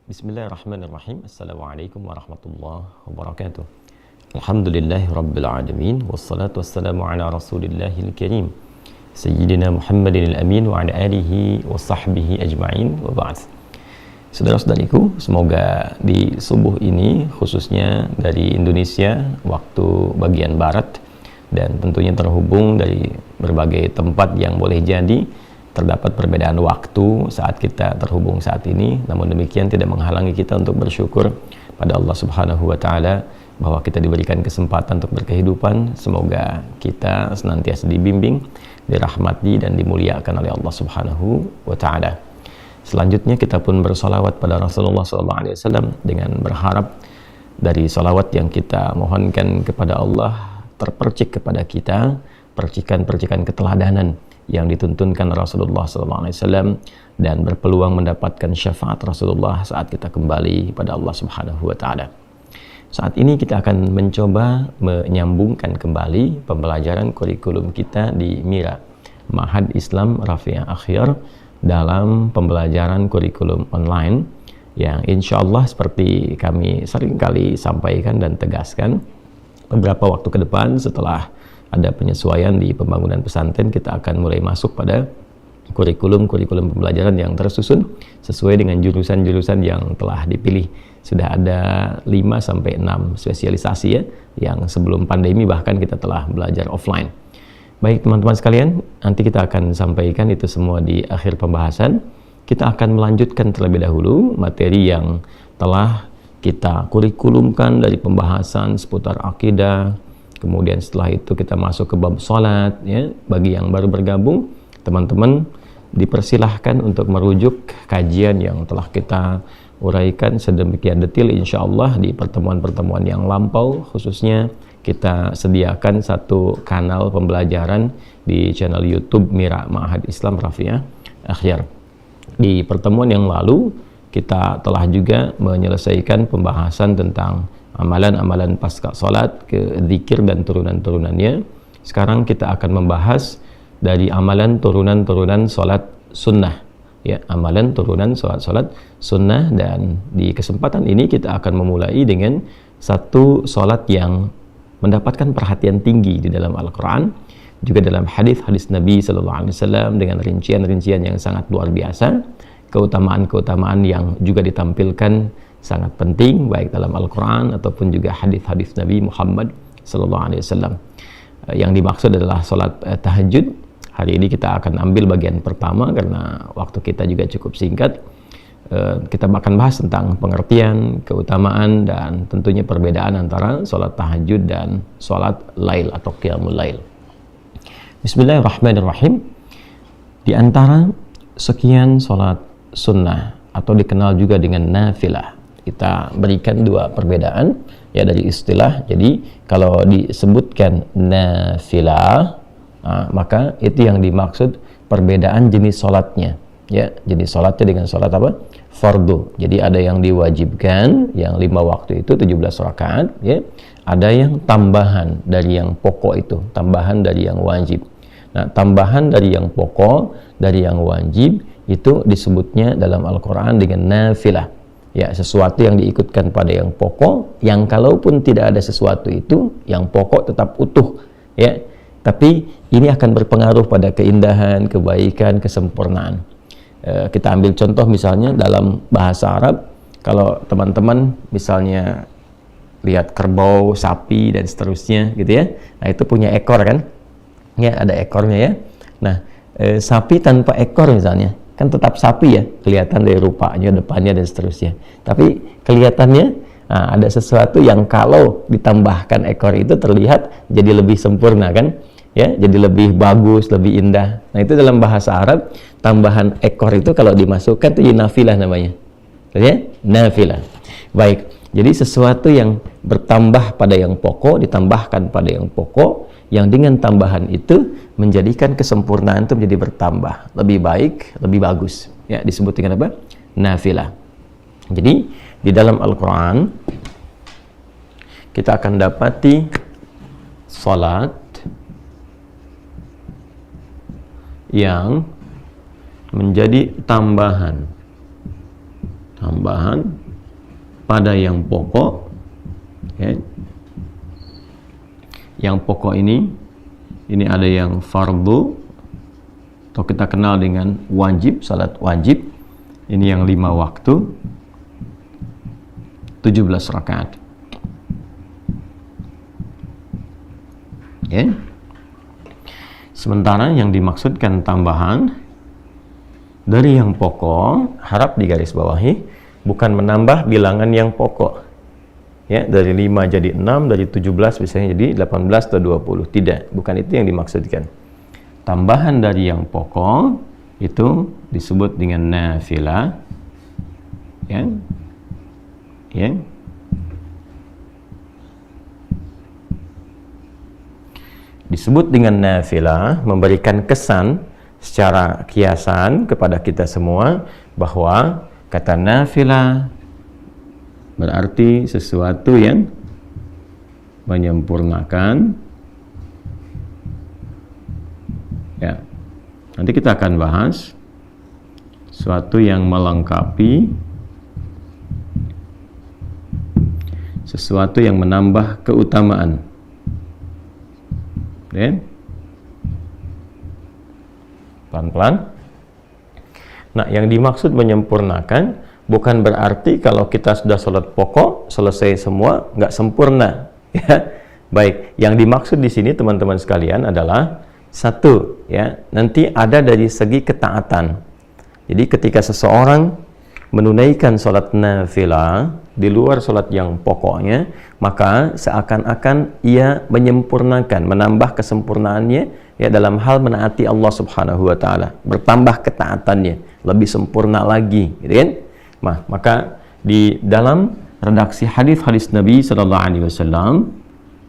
Bismillahirrahmanirrahim. Assalamualaikum warahmatullahi wabarakatuh. Alhamdulillahi rabbil alamin. Wassalatu wassalamu ala rasulillahil karim Sayyidina Muhammadin al-amin wa ala alihi wa sahbihi ajma'in wa ba'd. Saudara-saudariku, semoga di subuh ini, khususnya dari Indonesia, waktu bagian barat, dan tentunya terhubung dari berbagai tempat yang boleh jadi terdapat perbedaan waktu saat kita terhubung saat ini, namun demikian tidak menghalangi kita untuk bersyukur pada Allah Subhanahu wa Ta'ala bahwa kita diberikan kesempatan untuk berkehidupan. Semoga kita senantiasa dibimbing, dirahmati dan dimuliakan oleh Allah Subhanahu wa Ta'ala. Selanjutnya kita pun bersolawat pada Rasulullah SAW dengan berharap dari solawat yang kita mohonkan kepada Allah terpercik kepada kita percikan-percikan keteladanan yang dituntunkan Rasulullah SAW dan berpeluang mendapatkan syafaat Rasulullah saat kita kembali pada Allah Subhanahu wa Ta'ala. Saat ini kita akan mencoba menyambungkan kembali pembelajaran kurikulum kita di MIRA, Ma'had Islam Rafiah Akhyar, dalam pembelajaran kurikulum online yang insya Allah seperti kami seringkali sampaikan dan tegaskan, beberapa waktu ke depan setelah ada penyesuaian di pembangunan pesantren, kita akan mulai masuk pada kurikulum pembelajaran yang tersusun sesuai dengan jurusan-jurusan yang telah dipilih. Sudah ada 5-6 spesialisasi ya, yang sebelum pandemi bahkan kita telah belajar offline. Baik teman-teman sekalian, nanti kita akan sampaikan itu semua di akhir pembahasan. Kita akan melanjutkan terlebih dahulu materi yang telah kita kurikulumkan dari pembahasan seputar akidah. Kemudian setelah itu kita masuk ke bab salat ya. Bagi yang baru bergabung, teman-teman dipersilahkan untuk merujuk kajian yang telah kita uraikan sedemikian detail insyaallah di pertemuan-pertemuan yang lampau. Khususnya kita sediakan satu kanal pembelajaran di channel YouTube MIRA Ma'had Islam Rafiah Akhyar. Di pertemuan yang lalu kita telah juga menyelesaikan pembahasan tentang amalan-amalan pasca salat, ke zikir dan turunan-turunannya. Sekarang kita akan membahas dari amalan turunan-turunan salat sunnah ya, amalan turunan salat sunnah. Dan di kesempatan ini kita akan memulai dengan satu salat yang mendapatkan perhatian tinggi di dalam Al-Quran, juga dalam hadis-hadis Nabi SAW dengan rincian-rincian yang sangat luar biasa, keutamaan-keutamaan yang juga ditampilkan sangat penting baik dalam Al-Quran ataupun juga hadis-hadis Nabi Muhammad SAW. Yang dimaksud adalah salat tahajud. Hari ini kita akan ambil bagian pertama karena waktu kita juga cukup singkat. Kita akan bahas tentang pengertian, keutamaan dan tentunya perbedaan antara salat tahajud dan salat lail atau qiyamul lail. Bismillahirrahmanirrahim. Di antara sekian salat sunnah atau dikenal juga dengan nafilah, kita berikan dua perbedaan ya dari istilah. Jadi kalau disebutkan nafilah, maka itu yang dimaksud perbedaan jenis sholatnya ya. Jenis sholatnya dengan sholat apa? Fardu. Jadi ada yang diwajibkan yang 5 waktu itu 17 rakaat ya. Ada yang tambahan dari yang pokok itu, tambahan dari yang wajib. Nah, tambahan dari yang pokok, dari yang wajib itu disebutnya dalam Al-Quran dengan nafilah ya, sesuatu yang diikutkan pada yang pokok, yang kalaupun tidak ada sesuatu itu, yang pokok tetap utuh ya, tapi ini akan berpengaruh pada keindahan, kebaikan, kesempurnaan. Kita ambil contoh misalnya dalam bahasa Arab, kalau teman-teman misalnya lihat kerbau, sapi dan seterusnya gitu ya, nah itu punya ekor kan ya, ada ekornya ya. Nah sapi tanpa ekor misalnya kan tetap sapi ya, kelihatan dari rupanya, depannya dan seterusnya, tapi kelihatannya ada sesuatu yang kalau ditambahkan ekor itu terlihat jadi lebih sempurna kan ya, jadi lebih bagus, lebih indah. Nah itu dalam bahasa Arab, tambahan ekor itu kalau dimasukkan itu nafilah namanya ya, nafilah. Baik, jadi sesuatu yang bertambah pada yang pokok, ditambahkan pada yang pokok, yang dengan tambahan itu menjadikan kesempurnaan itu menjadi bertambah, lebih baik, lebih bagus ya, disebut dengan apa? Nafilah. Jadi di dalam Al-Quran kita akan dapati salat yang menjadi tambahan tambahan pada yang pokok, ya. Yang pokok ini ada yang fardu atau kita kenal dengan wajib, salat wajib. Ini yang 5 waktu, 17 rakaat. Ya. Sementara yang dimaksudkan tambahan dari yang pokok, harap digarisbawahi, bukan menambah bilangan yang pokok. Ya, dari 5 jadi 6, dari 17 misalnya jadi 18 atau 20. Tidak, bukan itu yang dimaksudkan. Tambahan dari yang pokok itu disebut dengan nafilah. Ya. Ya. Disebut dengan nafilah, memberikan kesan secara kiasan kepada kita semua bahwa kata nafilah berarti sesuatu yang menyempurnakan. Ya, nanti kita akan bahas sesuatu yang melengkapi, sesuatu yang menambah keutamaan. Ya. Pelan-pelan. Nah, yang dimaksud menyempurnakan bukan berarti kalau kita sudah sholat pokok selesai semua nggak sempurna, ya. Baik, yang dimaksud di sini teman-teman sekalian adalah satu, ya, nanti ada dari segi ketaatan. Jadi ketika seseorang menunaikan sholat nafilah di luar sholat yang pokoknya, maka seakan-akan ia menyempurnakan, menambah kesempurnaannya, ya, dalam hal menaati Allah Subhanahu wa Ta'ala, bertambah ketaatannya, lebih sempurna lagi, gitu kan? Nah, maka di dalam redaksi hadis-hadis Nabi Sallallahu Alaihi Wasallam,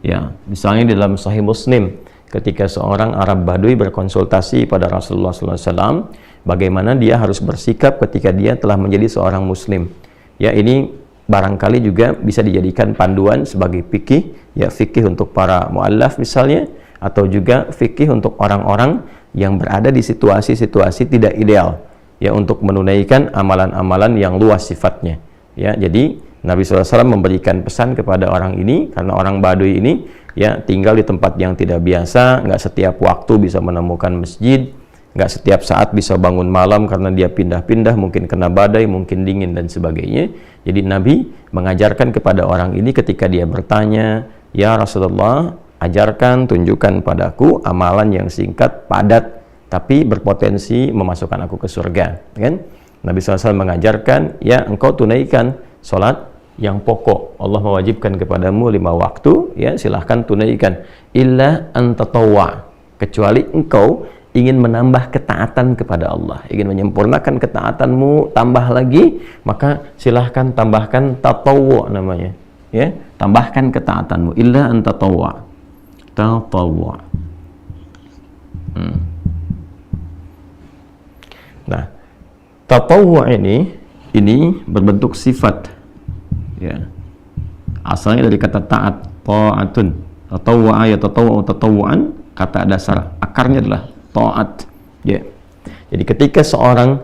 ya, misalnya di dalam Sahih Muslim, ketika seorang Arab Badui berkonsultasi pada Rasulullah Sallallahu Alaihi Wasallam, bagaimana dia harus bersikap ketika dia telah menjadi seorang Muslim. Ya, ini barangkali juga bisa dijadikan panduan sebagai fikih, ya, fikih untuk para muallaf misalnya, atau juga fikih untuk orang-orang yang berada di situasi-situasi tidak ideal, ya, untuk menunaikan amalan-amalan yang luas sifatnya. Ya, jadi Nabi SAW memberikan pesan kepada orang ini, karena orang Baduy ini, ya, tinggal di tempat yang tidak biasa, nggak setiap waktu bisa menemukan masjid, nggak setiap saat bisa bangun malam karena dia pindah-pindah, mungkin kena badai, mungkin dingin dan sebagainya. Jadi Nabi mengajarkan kepada orang ini ketika dia bertanya, "Ya Rasulullah, ajarkan, tunjukkan padaku amalan yang singkat, padat, tapi berpotensi memasukkan aku ke surga." Kan? Nabi SAW mengajarkan, ya, engkau tunaikan sholat yang pokok. Allah mewajibkan kepadamu 5 waktu, ya, silahkan tunaikan. Illa antatawwa, kecuali engkau ingin menambah ketaatan kepada Allah, ingin menyempurnakan ketaatanmu, tambah lagi, maka silahkan tambahkan tatawwu namanya, ya, tambahkan ketaatanmu. Illa antatawwa, tatawwu. Nah, tatawwu ini berbentuk sifat, ya, asalnya dari kata taat, ta'atun. Tatawwa ya tatawwu tatawwuan, kata dasar akarnya adalah taat, ya. Jadi ketika seorang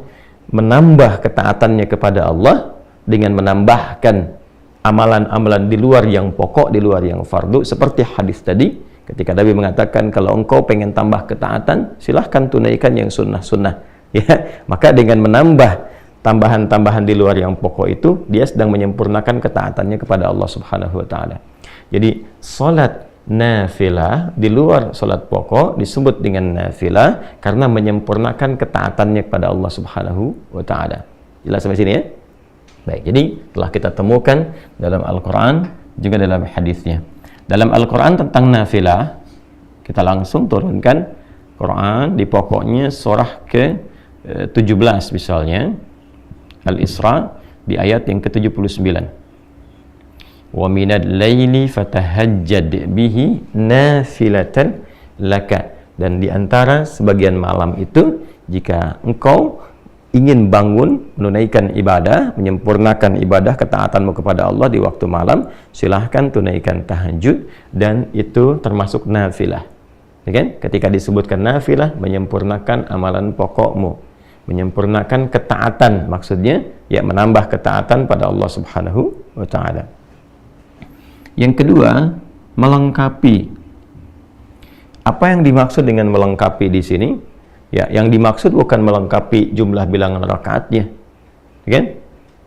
menambah ketaatannya kepada Allah dengan menambahkan amalan-amalan di luar yang pokok, di luar yang fardu, seperti hadis tadi ketika Nabi mengatakan kalau engkau pengen tambah ketaatan, silahkan tunaikan yang sunnah-sunnah, ya. Maka dengan menambah tambahan-tambahan di luar yang pokok itu, dia sedang menyempurnakan ketaatannya kepada Allah Subhanahu wa Ta'ala. Jadi salat nafilah di luar salat pokok disebut dengan nafilah karena menyempurnakan ketaatannya kepada Allah Subhanahu wa Ta'ala. Jelas sampai sini, ya? Baik, jadi telah kita temukan dalam Al-Quran juga dalam hadisnya. Dalam Al-Quran tentang nafilah, kita langsung turunkan Quran di pokoknya surah ke-17 misalnya, Al-Isra di ayat yang ke-79. Wa minal laili fatahajjad bihi nafilatan laka. Dan di antara sebagian malam itu, jika engkau ingin bangun menunaikan ibadah, menyempurnakan ibadah ketaatanmu kepada Allah di waktu malam, silahkan tunaikan tahajud, dan itu termasuk nafilah. Ya kan? Ketika disebutkan nafilah, menyempurnakan amalan pokokmu. menyempurnakan ketaatan, maksudnya ya menambah ketaatan pada Allah Subhanahu wa taala. Yang kedua, melengkapi. Apa yang dimaksud dengan melengkapi di sini? Ya, yang dimaksud bukan melengkapi jumlah bilangan rakaatnya. Kan?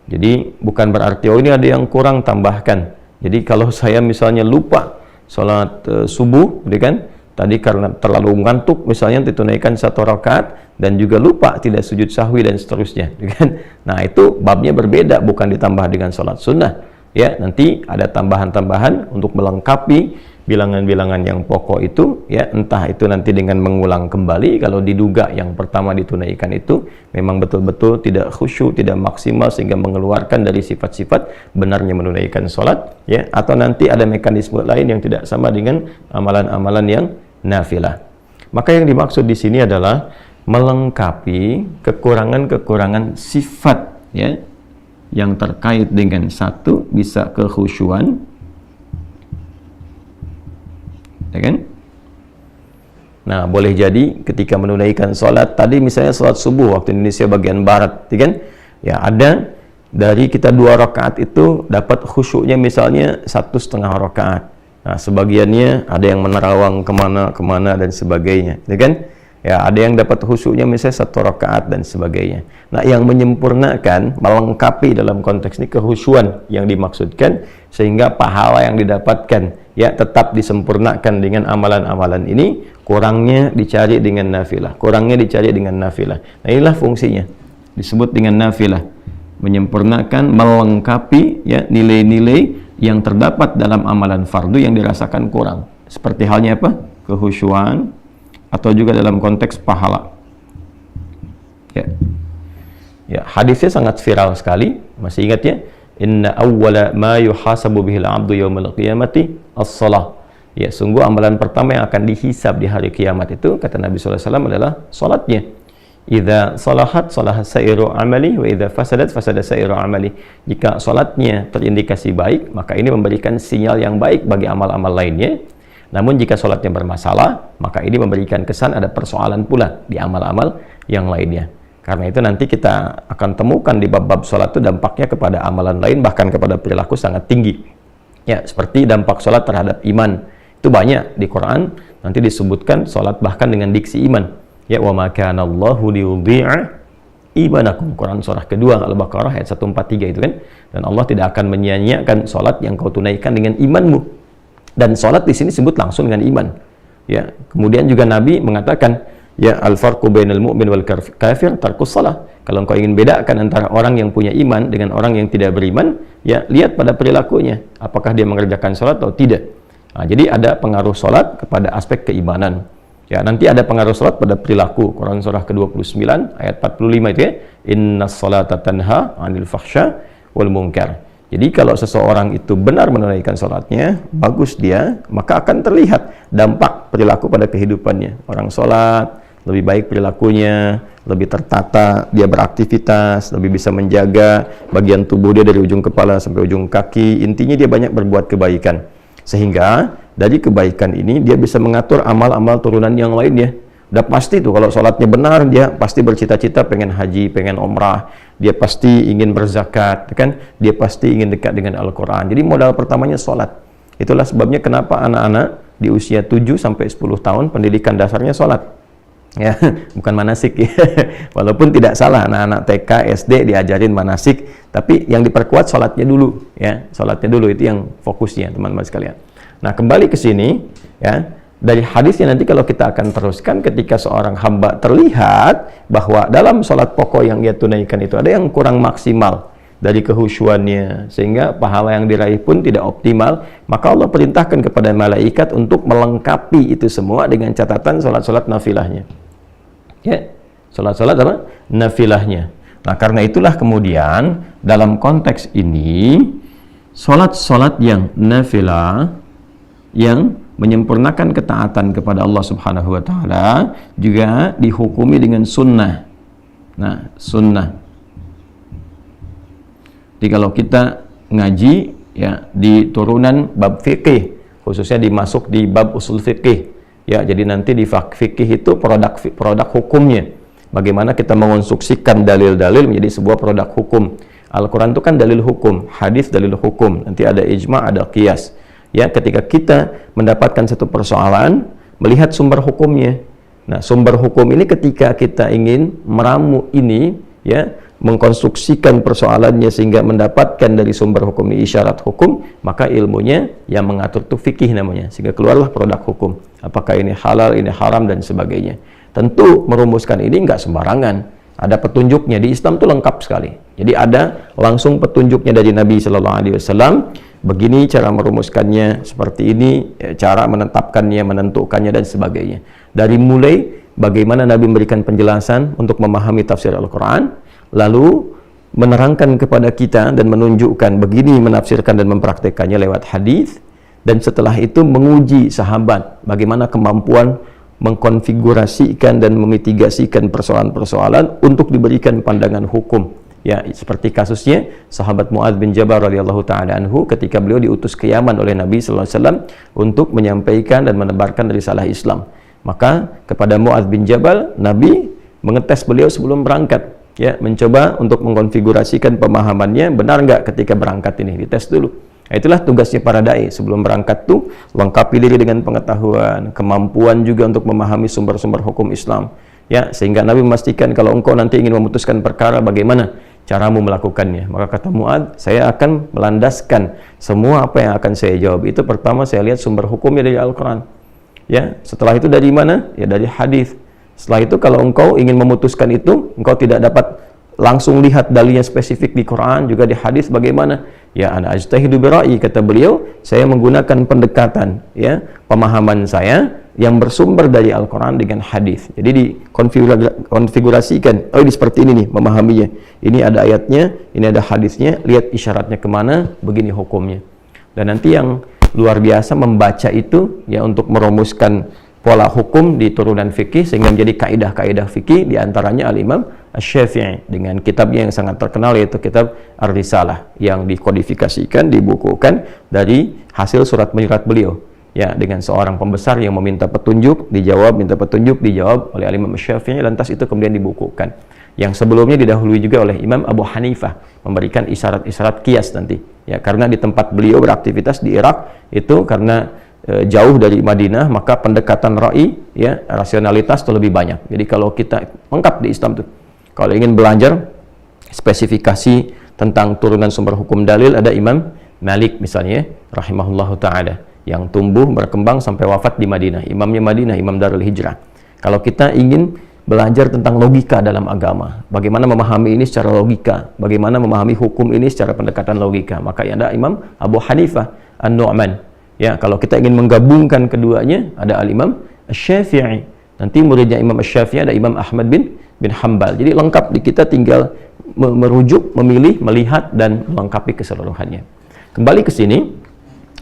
Jadi bukan berarti oh ini ada yang kurang, tambahkan. Jadi kalau saya misalnya lupa sholat subuh, gitu kan? Tadi karena terlalu ngantuk misalnya ditunaikan 1 rakaat dan juga lupa tidak sujud sahwi dan seterusnya, kan? Nah, itu babnya berbeda, bukan ditambah dengan sholat sunnah. Ya, nanti ada tambahan-tambahan untuk melengkapi bilangan-bilangan yang pokok itu, ya, entah itu nanti dengan mengulang kembali kalau diduga yang pertama ditunaikan itu memang betul-betul tidak khusyuk, tidak maksimal sehingga mengeluarkan dari sifat-sifat benarnya menunaikan sholat, ya, atau nanti ada mekanisme lain yang tidak sama dengan amalan-amalan yang nafilah. Maka yang dimaksud di sini adalah melengkapi kekurangan-kekurangan sifat, ya, yang terkait dengan satu bisa kekhusyuan, ya kan? Nah, boleh jadi ketika menunaikan sholat tadi misalnya sholat subuh waktu Indonesia bagian barat, ya kan? Ya, ada dari kita 2 rakaat itu dapat khusyuknya misalnya 1,5 rakaat. Nah, sebagiannya ada yang menerawang kemana dan sebagainya, ya kan? Ya, ada yang dapat khusyuknya misalnya 1 rakaat dan sebagainya. Nah, yang menyempurnakan, melengkapi dalam konteks ini kekhusyuan yang dimaksudkan sehingga pahala yang didapatkan ya tetap disempurnakan dengan amalan-amalan ini, kurangnya dicari dengan nafilah, kurangnya dicari dengan nafilah. Nah, inilah fungsinya disebut dengan nafilah, menyempurnakan, melengkapi ya nilai-nilai yang terdapat dalam amalan fardu yang dirasakan kurang, seperti halnya apa? Kekhusyuan, atau juga dalam konteks pahala. Ya, hadisnya sangat viral sekali, masih ingat ya? Inna awwala ma yuhasabu bihil abdu yawmal qiyamati as-salah. Ya, sungguh amalan pertama yang akan dihisab di hari kiamat itu, kata Nabi sallallahu alaihi wasallam, adalah salatnya. Idza salahat salaha sairu amali wa idza fasadat fasada sairu amali. Jika salatnya terindikasi baik, maka ini memberikan sinyal yang baik bagi amal-amal lainnya. Namun jika salatnya bermasalah, maka ini memberikan kesan ada persoalan pula di amal-amal yang lainnya. Karena itu nanti kita akan temukan di bab-bab salat itu dampaknya kepada amalan lain, bahkan kepada perilaku sangat tinggi. Ya, seperti dampak salat terhadap iman. Itu banyak di Quran, nanti disebutkan salat bahkan dengan diksi iman. Ya, wa ma kana Allahu liyudhi'a imanakum. Quran surah kedua Al-Baqarah ayat 143 itu kan. Dan Allah tidak akan menyia-nyiakan salat yang kau tunaikan dengan imanmu. Dan salat di sini disebut langsung dengan iman. Ya, kemudian juga Nabi mengatakan, ya al-farqu bainal mu'min wal kafir tarkus shalah. Kalau engkau ingin bedakan antara orang yang punya iman dengan orang yang tidak beriman, ya lihat pada perilakunya, apakah dia mengerjakan salat atau tidak. Nah, jadi ada pengaruh salat kepada aspek keimanan. Ya, nanti ada pengaruh salat pada perilaku. Quran surah ke-29 ayat 45 itu ya, innas salata tanha 'anil fahsya wal munkar. Jadi kalau seseorang itu benar menunaikan salatnya, bagus dia, maka akan terlihat dampak perilaku pada kehidupannya. Orang salat lebih baik perilakunya, lebih tertata, dia beraktivitas, lebih bisa menjaga bagian tubuh dia dari ujung kepala sampai ujung kaki. Intinya dia banyak berbuat kebaikan. Sehingga dari kebaikan ini dia bisa mengatur amal-amal turunan yang lainnya. Udah pasti tuh kalau sholatnya benar, dia pasti bercita-cita pengen haji, pengen umrah, dia pasti ingin berzakat, kan? Dia pasti ingin dekat dengan Al-Quran. Jadi modal pertamanya sholat. Itulah sebabnya kenapa anak-anak di usia 7 sampai 10 tahun pendidikan dasarnya sholat. Ya, bukan manasik ya. Walaupun tidak salah anak-anak TK, SD diajarin manasik, tapi yang diperkuat sholatnya dulu ya. Sholatnya dulu itu yang fokusnya, teman-teman sekalian. Nah, kembali ke sini ya. Dari hadisnya nanti kalau kita akan teruskan, ketika seorang hamba terlihat bahwa dalam sholat pokok yang ia tunaikan itu ada yang kurang maksimal dari kehusyuannya, sehingga pahala yang diraih pun tidak optimal, maka Allah perintahkan kepada malaikat untuk melengkapi itu semua dengan catatan sholat-sholat nafilahnya. Ya, sholat-sholat apa? Nafilahnya. Nah, karena itulah kemudian dalam konteks ini sholat-sholat yang nafilah yang menyempurnakan ketaatan kepada Allah Subhanahu wa taala juga dihukumi dengan sunnah. Nah, sunnah. Jadi kalau kita ngaji ya di turunan bab fikih, khususnya dimasuk di bab usul fikih. Ya, jadi nanti di fikih itu produk hukumnya. bagaimana kita mengonstruksikan dalil-dalil menjadi sebuah produk hukum. Al-Quran itu kan dalil hukum, hadis dalil hukum, nanti ada ijma', ada qiyas. Ya, ketika kita mendapatkan satu persoalan, melihat sumber hukumnya. Nah, sumber hukum ini ketika kita ingin meramu ini, ya, mengkonstruksikan persoalannya sehingga mendapatkan dari sumber hukum ini isyarat hukum, maka ilmunya yang mengatur itu fikih namanya, sehingga keluarlah produk hukum. Apakah ini halal, ini haram, dan sebagainya. Tentu merumuskan ini nggak sembarangan. Ada petunjuknya. Di Islam itu lengkap sekali. Jadi ada langsung petunjuknya dari Nabi Shallallahu Alaihi Wasallam. Begini cara merumuskannya, seperti ini cara menetapkannya, menentukannya, dan sebagainya. Dari mulai bagaimana Nabi memberikan penjelasan untuk memahami tafsir Al-Quran, lalu menerangkan kepada kita dan menunjukkan begini menafsirkan dan mempraktekannya lewat hadis, dan setelah itu menguji sahabat bagaimana kemampuan mengkonfigurasikan dan memitigasikan persoalan-persoalan untuk diberikan pandangan hukum. Ya, seperti kasusnya sahabat Mu'adz bin Jabal radhiyallahu taala anhu ketika beliau diutus ke Yaman oleh Nabi sallallahu alaihi wasallam untuk menyampaikan dan menebarkan risalah Islam. Maka kepada Mu'adz bin Jabal, Nabi mengetes beliau sebelum berangkat, ya, mencoba untuk mengkonfigurasikan pemahamannya benar nggak ketika berangkat ini, dites dulu. Nah, itulah tugasnya para dai sebelum berangkat tuh, lengkapi diri dengan pengetahuan, kemampuan juga untuk memahami sumber-sumber hukum Islam, ya, sehingga Nabi memastikan kalau engkau nanti ingin memutuskan perkara, bagaimana caramu melakukannya. Maka kata Mu'adz, saya akan melandaskan semua apa yang akan saya jawab itu, pertama saya lihat sumber hukumnya dari Al-Quran, ya, setelah itu dari mana? Ya, dari hadis. Setelah itu kalau engkau ingin memutuskan itu, engkau tidak dapat langsung lihat dalilnya spesifik di Quran, juga di hadis, bagaimana? Ya, ana ajtahidu bira'i, kata beliau, saya menggunakan pendekatan, ya, pemahaman saya yang bersumber dari Al-Quran dengan hadis. Jadi dikonfigurasikan, oh ini seperti ini nih memahaminya, ini ada ayatnya, ini ada hadisnya, lihat isyaratnya kemana, begini hukumnya. Dan nanti yang luar biasa membaca itu, ya, untuk merumuskan pola hukum di turunan fikih sehingga menjadi kaidah-kaidah fikih, diantaranya Al-Imam Asy-Syafi'i dengan kitabnya yang sangat terkenal, yaitu kitab Ar-Risalah, yang dikodifikasikan, dibukukan dari hasil surat menyurat beliau, ya, dengan seorang pembesar yang meminta petunjuk, dijawab, minta petunjuk, dijawab oleh Al-Imam Asy-Syafi'i, lantas itu kemudian dibukukan. Yang sebelumnya didahului juga oleh Imam Abu Hanifah, memberikan isyarat-isyarat qiyas nanti, ya, karena di tempat beliau beraktivitas di Irak itu karena jauh dari Madinah, maka pendekatan ra'i, ya, rasionalitas itu lebih banyak. Jadi kalau kita lengkap di Islam tuh, kalau ingin belajar spesifikasi tentang turunan sumber hukum dalil, ada Imam Malik misalnya, rahimahullahu ta'ala, yang tumbuh berkembang sampai wafat di Madinah, imamnya Madinah, Imam Darul Hijrah. Kalau kita ingin belajar tentang logika dalam agama, bagaimana memahami ini secara logika, bagaimana memahami hukum ini secara pendekatan logika, maka ada Imam Abu Hanifah An-Nu'man. Ya, kalau kita ingin menggabungkan keduanya, ada Al-Imam Asy-Syafi'i. Nanti muridnya Imam Asy-Syafi'i ada Imam Ahmad bin Hanbal. Jadi lengkap, di kita tinggal merujuk, memilih, melihat, dan melengkapi keseluruhannya. Kembali ke sini,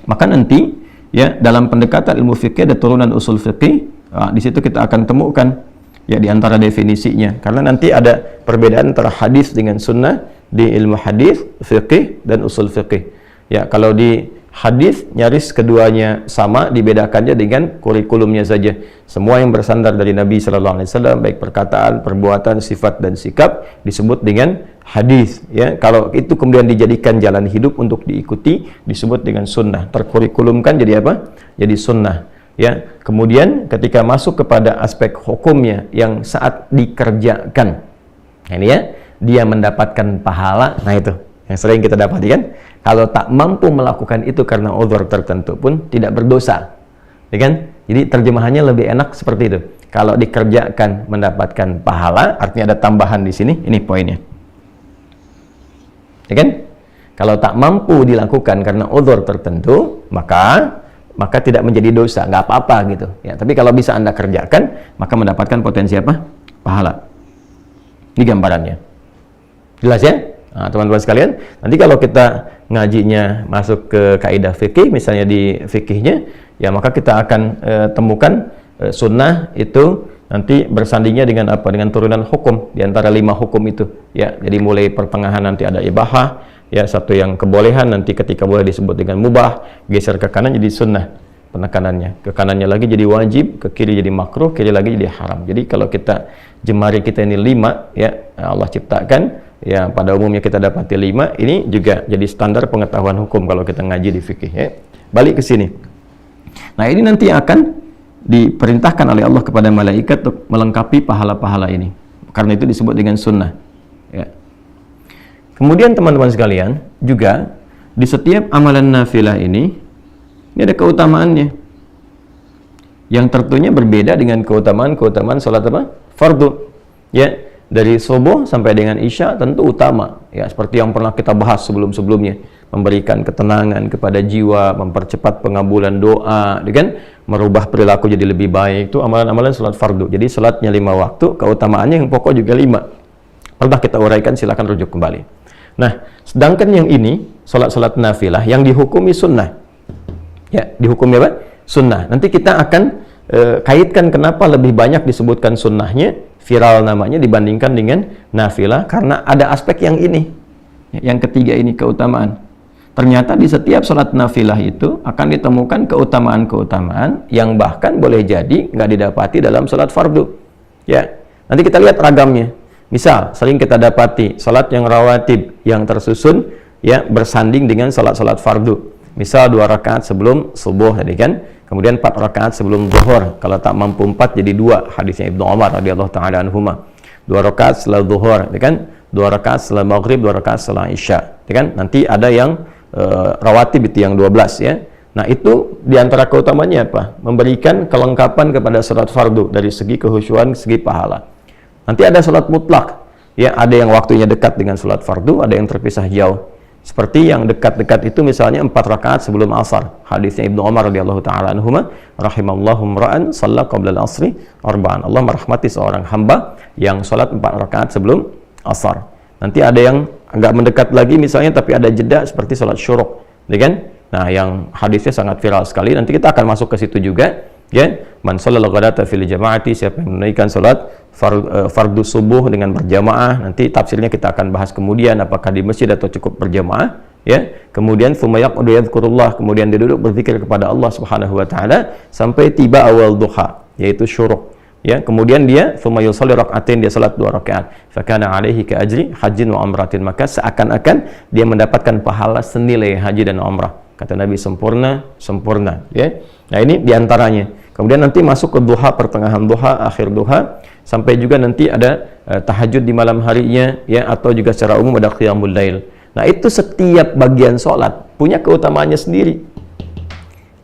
maka nanti, ya, dalam pendekatan ilmu fikih ada turunan usul fikih. Nah, di situ kita akan temukan, ya, di antara definisinya. Karena nanti ada perbedaan antara hadis dengan sunnah di ilmu hadis, fikih, dan usul fikih. Ya, kalau di hadis nyaris keduanya sama, dibedakannya dengan kurikulumnya saja. Semua yang bersandar dari Nabi Sallallahu Alaihi Wasallam, baik perkataan, perbuatan, sifat, dan sikap, disebut dengan hadis. Ya, kalau itu kemudian dijadikan jalan hidup untuk diikuti, disebut dengan sunnah. Terkurikulumkan jadi apa? Jadi sunnah. Ya, kemudian ketika masuk kepada aspek hukumnya yang saat dikerjakan, ini ya, dia mendapatkan pahala. Nah, itu yang sering kita dapati kan, kalau tak mampu melakukan itu karena uzur tertentu pun tidak berdosa, ya kan? Jadi terjemahannya lebih enak seperti itu. Kalau dikerjakan mendapatkan pahala, artinya ada tambahan di sini. Ini poinnya, ya kan? Kalau tak mampu dilakukan karena uzur tertentu, maka tidak menjadi dosa, nggak apa-apa gitu. Ya, tapi kalau bisa Anda kerjakan, maka mendapatkan potensi apa? Pahala. Ini gambarannya. Jelas ya? Nah, teman-teman sekalian, nanti kalau kita ngajinya masuk ke kaidah fikih, misalnya di fikihnya, ya, maka kita akan temukan sunnah itu nanti bersandingnya dengan apa? Dengan turunan hukum di antara 5 hukum itu. Ya, jadi mulai pertengahan nanti ada ibahah, ya, satu yang kebolehan, nanti ketika boleh disebut dengan mubah, geser ke kanan jadi sunnah. penekanannya. Ke kanannya lagi jadi wajib, ke kiri jadi makruh, kiri lagi jadi haram. Jadi kalau kita jemari kita ini 5 ya, Allah ciptakan ya, pada umumnya kita dapati 5, ini juga jadi standar pengetahuan hukum kalau kita ngaji di fikih ya. Balik ke sini. Nah, ini nanti akan diperintahkan oleh Allah kepada malaikat untuk melengkapi pahala-pahala ini. Karena itu disebut dengan sunnah ya. Kemudian teman-teman sekalian, juga di setiap amalan nafilah ini ada keutamaannya yang tentunya berbeda dengan keutamaan sholat apa? Fardu ya. Dari subuh sampai dengan isya tentu utama ya, seperti yang pernah kita bahas sebelum-sebelumnya, memberikan ketenangan kepada jiwa, mempercepat pengabulan doa, kan? Merubah perilaku jadi lebih baik. Itu amalan-amalan sholat fardu. Jadi sholatnya 5 waktu, keutamaannya yang pokok juga 5. Pernah kita uraikan, silakan rujuk kembali. Nah, sedangkan yang ini sholat-sholat nafilah yang dihukumi sunnah ya, dihukumi apa? Sunnah. Nanti kita akan kaitkan kenapa lebih banyak disebutkan sunnahnya, viral namanya dibandingkan dengan nafilah, karena ada aspek yang ini, yang ketiga ini, keutamaan. Ternyata di setiap sholat nafilah itu akan ditemukan keutamaan-keutamaan yang bahkan boleh jadi nggak didapati dalam sholat fardu ya. Nanti kita lihat ragamnya. Misal sering kita dapati sholat yang rawatib yang tersusun ya, bersanding dengan sholat-sholat fardu. Misal 2 rakaat sebelum subuh tadi kan, kemudian 4 rakaat sebelum zuhur, kalau tak mampu 4 jadi 2, hadisnya Ibnu Umar radhiyallahu taala anhuma. 2 rakaat setelah zuhur kan, 2 rakaat setelah maghrib, 2 rakaat setelah isya kan. Nanti ada yang rawatib itu yang 12 ya. Nah, itu diantara keutamanya apa? Memberikan kelengkapan kepada sholat fardu dari segi kehusyuan, segi pahala. Nanti ada sholat mutlak ya, ada yang waktunya dekat dengan sholat fardu, ada yang terpisah jauh. Seperti yang dekat-dekat itu misalnya 4 rakaat sebelum asar. Hadisnya Ibnu Umar radhiyallahu taala anhuma, rahimallahu imra'an shalla qabla al-'asri arba'an. Allah merahmati seorang hamba yang salat 4 rakaat sebelum asar. Nanti ada yang agak mendekat lagi misalnya tapi ada jeda seperti salat syuruk, ya kan? Nah, yang hadisnya sangat viral sekali. Nanti kita akan masuk ke situ juga, ya. Man shallal ghadata fil jama'ati, siapa yang menunaikan salat fardu subuh dengan berjamaah. Nanti tafsirnya kita akan bahas kemudian, apakah di masjid atau cukup berjamaah ya. Kemudian tsumma yaqudu yadhkurullah, kemudian dia duduk berzikir kepada Allah Subhanahu wa taala sampai tiba awal duha, yaitu syuruk ya. Kemudian dia tsumma yusalli rak'atain, dia salat 2 rakaat, fa kana alaihi ka ajri hajjin wa umratin, maka seakan-akan dia mendapatkan pahala senilai haji dan umrah. Kata Nabi, sempurna ya. Nah, ini diantaranya. Kemudian nanti masuk ke duha, pertengahan duha, akhir duha, sampai juga nanti ada tahajud di malam harinya ya, atau juga secara umum ada qiyamul lail. Nah, itu setiap bagian sholat punya keutamaannya sendiri.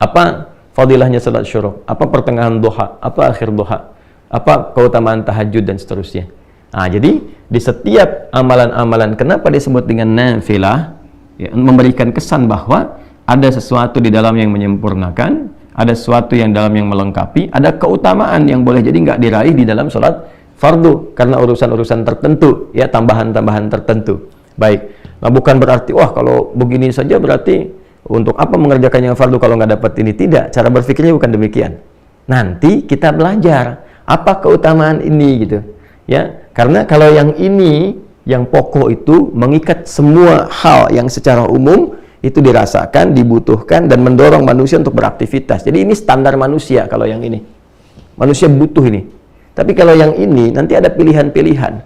Apa fadilahnya sholat syuruk, apa pertengahan duha, apa akhir duha, apa keutamaan tahajud dan seterusnya. Nah, jadi di setiap amalan-amalan kenapa disebut dengan nafilah ya, memberikan kesan bahwa ada sesuatu di dalam yang menyempurnakan, ada sesuatu yang dalam yang melengkapi, ada keutamaan yang boleh jadi nggak diraih di dalam sholat fardu karena urusan-urusan tertentu ya, tambahan-tambahan tertentu. Baik, nah bukan berarti wah kalau begini saja berarti untuk apa mengerjakan yang fardu kalau nggak dapat ini. Tidak, cara berpikirnya bukan demikian. Nanti kita belajar apa keutamaan ini gitu ya, karena kalau yang ini yang pokok itu mengikat semua hal yang secara umum itu dirasakan, dibutuhkan, dan mendorong manusia untuk beraktivitas. Jadi ini standar manusia kalau yang ini. Manusia butuh ini. Tapi kalau yang ini, nanti ada pilihan-pilihan.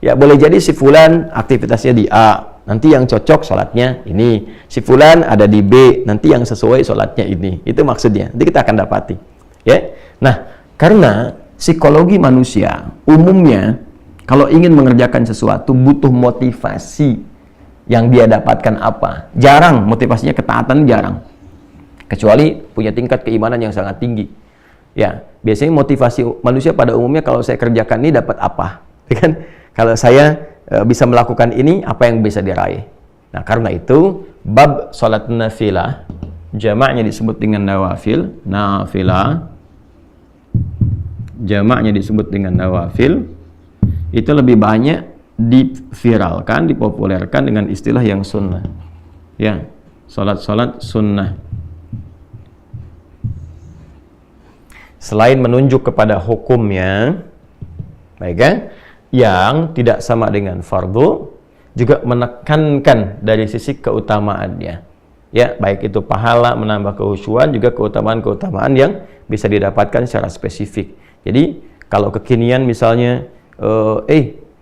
Ya, boleh jadi si fulan aktivitasnya di A, nanti yang cocok sholatnya ini. Si fulan ada di B, nanti yang sesuai sholatnya ini. Itu maksudnya. Nanti kita akan dapati. Ya. Nah, karena psikologi manusia, umumnya, kalau ingin mengerjakan sesuatu, butuh motivasi. Yang dia dapatkan apa? Jarang, motivasinya ketaatan jarang. Kecuali punya tingkat keimanan yang sangat tinggi. Ya, biasanya motivasi manusia pada umumnya kalau saya kerjakan ini dapat apa? Kan? Kalau saya bisa melakukan ini, apa yang bisa diraih? Nah, karena itu bab salat nafilah jamaknya disebut dengan nawafil, nafilah. Jamaknya disebut dengan nawafil. Itu lebih banyak diviralkan, dipopulerkan dengan istilah yang sunnah ya, salat-salat sunnah. Selain menunjuk kepada hukumnya, baik kan, yang tidak sama dengan fardu, juga menekankan dari sisi keutamaannya Ya, baik itu pahala, menambah kehusuan, juga keutamaan-keutamaan yang bisa didapatkan secara spesifik. Jadi, kalau kekinian misalnya,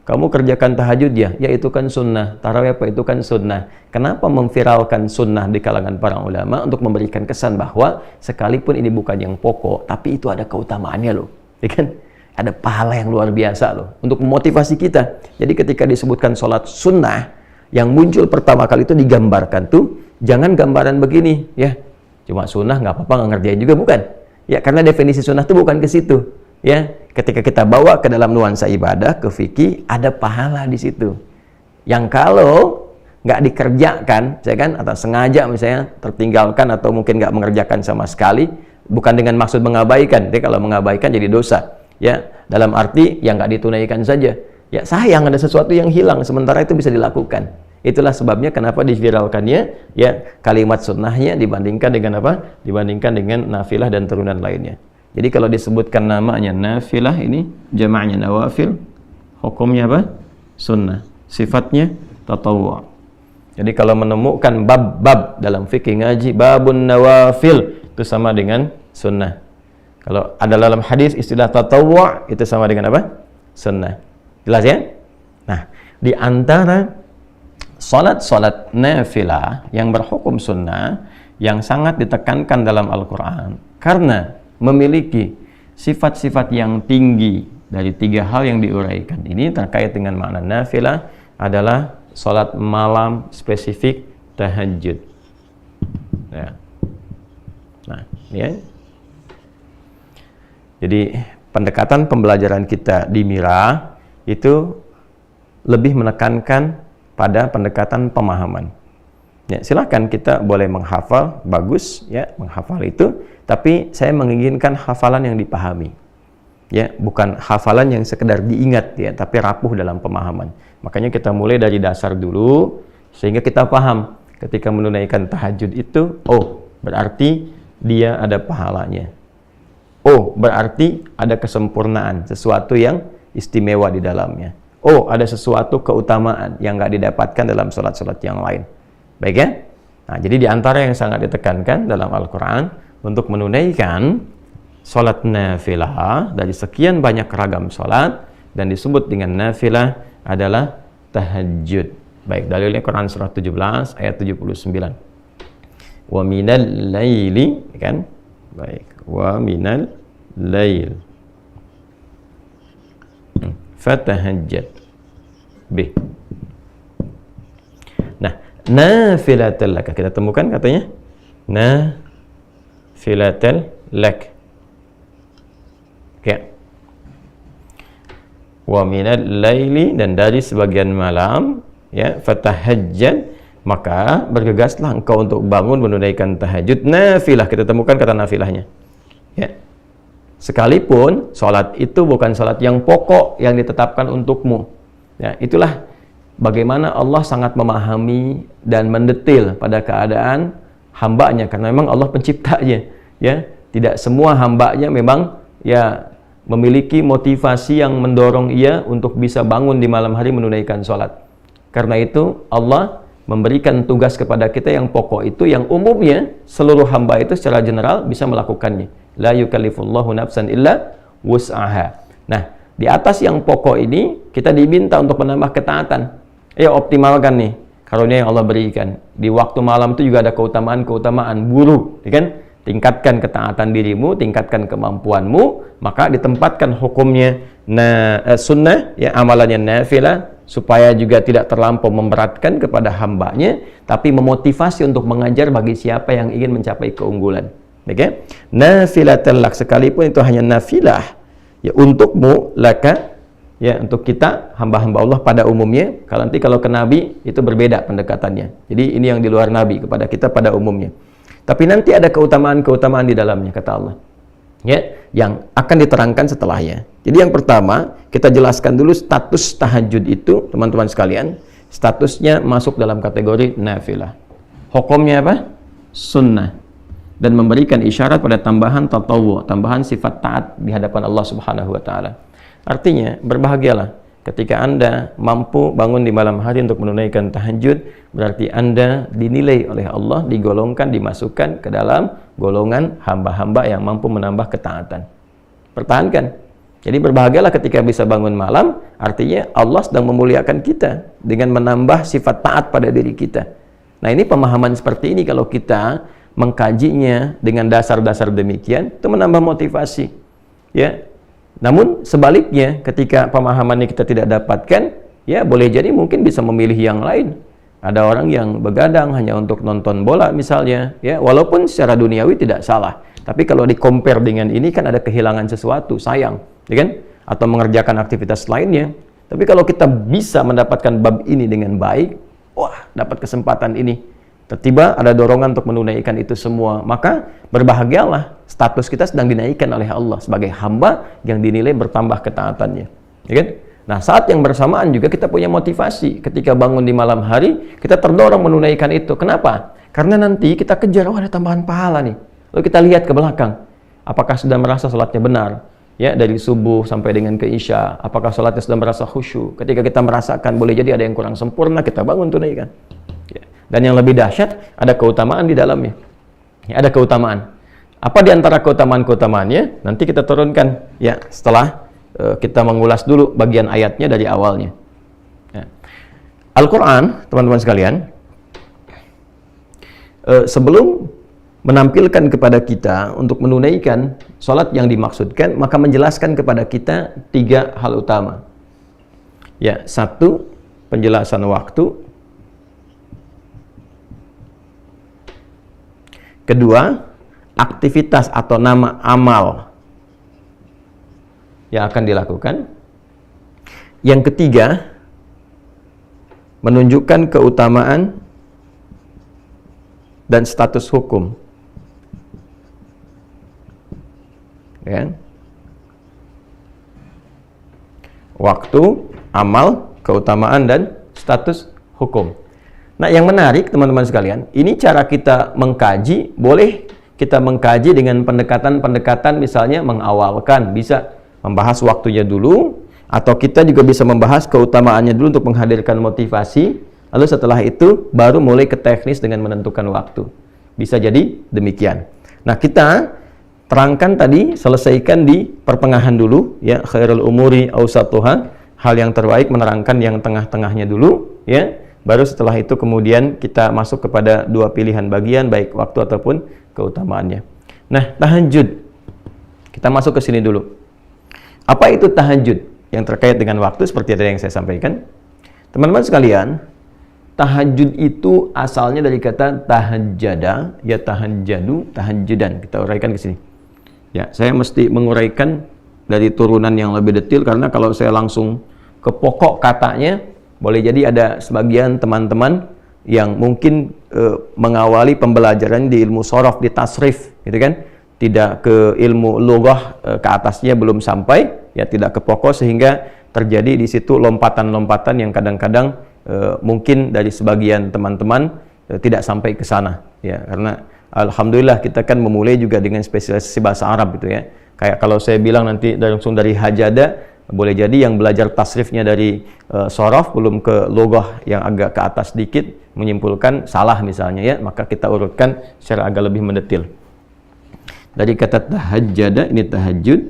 kamu kerjakan tahajud ya itu kan sunnah. Tarawih apa itu kan sunnah. Kenapa memviralkan sunnah di kalangan para ulama? Untuk memberikan kesan bahwa sekalipun ini bukan yang pokok, tapi itu ada keutamaannya loh. Ya kan? Ada pahala yang luar biasa loh. Untuk memotivasi kita. Jadi ketika disebutkan sholat sunnah, yang muncul pertama kali itu digambarkan tuh, jangan gambaran begini, ya. Cuma sunnah nggak apa-apa, nggak ngerjain juga, bukan. Ya, karena definisi sunnah itu bukan ke situ. Ya, ketika kita bawa ke dalam nuansa ibadah, ke fikih, ada pahala di situ. Yang kalau nggak dikerjakan, saya kan, atau sengaja misalnya tertinggalkan atau mungkin nggak mengerjakan sama sekali, bukan dengan maksud mengabaikan. Jadi kalau mengabaikan jadi dosa. Ya, dalam arti yang nggak ditunaikan saja. Ya, sayang ada sesuatu yang hilang, sementara itu bisa dilakukan. Itulah sebabnya kenapa diviralkannya ya kalimat sunnahnya dibandingkan dengan apa? Dibandingkan dengan nafilah dan turunan lainnya. Jadi kalau disebutkan namanya nafilah, ini jamaknya nawafil, hukumnya apa? Sunnah. Sifatnya tatawwu'. Jadi kalau menemukan bab-bab dalam fikih ngaji, babun nawafil, itu sama dengan sunnah. Kalau ada dalam hadis istilah tatawwu' itu sama dengan apa? Sunnah. Jelas ya? Nah, di antara salat-salat nafilah yang berhukum sunnah yang sangat ditekankan dalam Al-Quran karena memiliki sifat-sifat yang tinggi dari 3 hal yang diuraikan ini terkait dengan makna nafilah adalah salat malam spesifik tahajud. Ya. Nah, ya. Jadi pendekatan pembelajaran kita di Mira itu lebih menekankan pada pendekatan pemahaman. Ya, silakan kita boleh menghafal, bagus ya, menghafal itu, tapi saya menginginkan hafalan yang dipahami. Ya, bukan hafalan yang sekedar diingat ya, tapi rapuh dalam pemahaman. Makanya kita mulai dari dasar dulu sehingga kita paham ketika menunaikan tahajud itu, oh, berarti dia ada pahalanya. Oh, berarti ada kesempurnaan, sesuatu yang istimewa di dalamnya. Oh, ada sesuatu keutamaan yang nggak didapatkan dalam sholat-sholat yang lain. Baik ya? Nah, jadi di antara yang sangat ditekankan dalam Al-Quran untuk menunaikan sholat nafilah dari sekian banyak ragam sholat dan disebut dengan nafilah adalah tahajud. Baik, dalilnya Quran surah 17 ayat 79. Wa minal laili, kan? Baik, wa minal lail fatahajjad bih. Nah, nafilatul lak kita temukan katanya nafilatul lak. Oke. Wa minal laili, dan dari sebagian malam ya, fatahajjad, maka bergegaslah engkau untuk bangun menunaikan tahajud nafilah. Kita temukan kata nafilahnya. Ya. Sekalipun sholat itu bukan sholat yang pokok yang ditetapkan untukmu. Ya, itulah bagaimana Allah sangat memahami dan mendetil pada keadaan hambanya, karena memang Allah penciptanya. Ya, tidak semua hambanya memang ya memiliki motivasi yang mendorong ia untuk bisa bangun di malam hari menunaikan sholat. Karena itu Allah memberikan tugas kepada kita yang pokok itu, yang umumnya seluruh hamba itu secara general bisa melakukannya. La yukallifullahu nafsan illa wus'aha. Nah, di atas yang pokok ini kita diminta untuk menambah ketaatan. Ya, optimalkan nih karunia yang Allah berikan. Di waktu malam itu juga ada keutamaan-keutamaan buru, ya kan? Tingkatkan ketaatan dirimu, tingkatkan kemampuanmu, maka ditempatkan hukumnya sunnah, ya, amalannya nafilah, supaya juga tidak terlampau memberatkan kepada hambanya, tapi memotivasi untuk mengajar bagi siapa yang ingin mencapai keunggulan. Okay? Nafilatul lak, sekalipun itu hanya nafilah ya untukmu, laka ya untuk kita hamba-hamba Allah pada umumnya. Kalau nanti kalau ke Nabi itu berbeda pendekatannya. Jadi ini yang di luar Nabi, kepada kita pada umumnya. Tapi nanti ada keutamaan-keutamaan di dalamnya, kata Allah. Ya, yang akan diterangkan setelahnya. Jadi yang pertama, kita jelaskan dulu status tahajud itu, teman-teman sekalian. Statusnya masuk dalam kategori nafilah. Hukumnya apa? Sunnah. Dan memberikan isyarat pada tambahan tatawwu, tambahan sifat taat di hadapan Allah Subhanahu wa taala. Artinya, berbahagialah Ketika Anda mampu bangun di malam hari untuk menunaikan tahajud, berarti Anda dinilai oleh Allah, digolongkan, dimasukkan ke dalam golongan hamba-hamba yang mampu menambah ketaatan. Pertahankan. Jadi berbahagialah ketika bisa bangun malam, artinya Allah sedang memuliakan kita dengan menambah sifat taat pada diri kita. Nah, ini pemahaman seperti ini kalau kita mengkajinya dengan dasar-dasar demikian, itu menambah motivasi. Ya. Namun sebaliknya, ketika pemahamannya kita tidak dapatkan, ya boleh jadi mungkin bisa memilih yang lain. Ada orang yang begadang hanya untuk nonton bola misalnya, ya walaupun secara duniawi tidak salah. Tapi kalau di-compare dengan ini kan ada kehilangan sesuatu, sayang, ya kan? Atau mengerjakan aktivitas lainnya. Tapi kalau kita bisa mendapatkan bab ini dengan baik, wah, dapat kesempatan ini. Tiba-tiba ada dorongan untuk menunaikan itu semua, maka berbahagialah, status kita sedang dinaikkan oleh Allah sebagai hamba yang dinilai bertambah ketaatannya, ya kan? Nah, saat yang bersamaan juga kita punya motivasi ketika bangun di malam hari, kita terdorong menunaikan itu. Kenapa? Karena nanti kita kejar, ada tambahan pahala nih. Lalu kita lihat ke belakang, apakah sudah merasa sholatnya benar, ya dari subuh sampai dengan ke isya, apakah sholatnya sudah merasa khusyuk. Ketika kita merasakan boleh jadi ada yang kurang sempurna, kita bangun tunaikan. Dan yang lebih dahsyat, ada keutamaan di dalamnya. Ya, ada keutamaan. Apa di antara keutamaan-keutamaannya? Nanti kita turunkan ya setelah kita mengulas dulu bagian ayatnya dari awalnya. Ya. Al-Quran, teman-teman sekalian, sebelum menampilkan kepada kita untuk menunaikan sholat yang dimaksudkan, maka menjelaskan kepada kita 3 hal utama. Ya, 1, penjelasan waktu. Kedua, aktivitas atau nama amal yang akan dilakukan. Yang ketiga, menunjukkan keutamaan dan status hukum. Ya. Waktu, amal, keutamaan, dan status hukum. Nah, yang menarik teman-teman sekalian, ini cara kita mengkaji, boleh kita mengkaji dengan pendekatan-pendekatan misalnya mengawalkan, bisa membahas waktunya dulu, atau kita juga bisa membahas keutamaannya dulu untuk menghadirkan motivasi, lalu setelah itu baru mulai ke teknis dengan menentukan waktu. Bisa jadi demikian. Nah, kita terangkan tadi, selesaikan di pertengahan dulu, ya, khairul umuri awsatuha, hal yang terbaik menerangkan yang tengah-tengahnya dulu, ya. Baru setelah itu kemudian kita masuk kepada 2 pilihan bagian, baik waktu ataupun keutamaannya. Nah, tahajud. Kita masuk ke sini dulu. Apa itu tahajud? Yang terkait dengan waktu seperti tadi yang saya sampaikan. Teman-teman sekalian, tahajud itu asalnya dari kata tahajjada, ya tahajjadu, tahajjudan. Kita uraikan ke sini. Ya, saya mesti menguraikan dari turunan yang lebih detail karena kalau saya langsung ke pokok katanya, boleh jadi ada sebagian teman-teman yang mungkin mengawali pembelajaran di ilmu shorof, di tasrif, gitu kan, tidak ke ilmu lughah, ke atasnya belum sampai, ya tidak ke pokok, sehingga terjadi di situ lompatan-lompatan yang kadang-kadang mungkin dari sebagian teman-teman tidak sampai ke sana, ya, karena alhamdulillah kita kan memulai juga dengan spesialisasi bahasa Arab, gitu ya. Kayak kalau saya bilang nanti langsung dari hajada, boleh jadi yang belajar tasrifnya dari shorof belum ke lughah yang agak ke atas sedikit menyimpulkan salah misalnya, ya, maka kita urutkan secara agak lebih mendetil. Dari kata tahajjada, ini tahajud.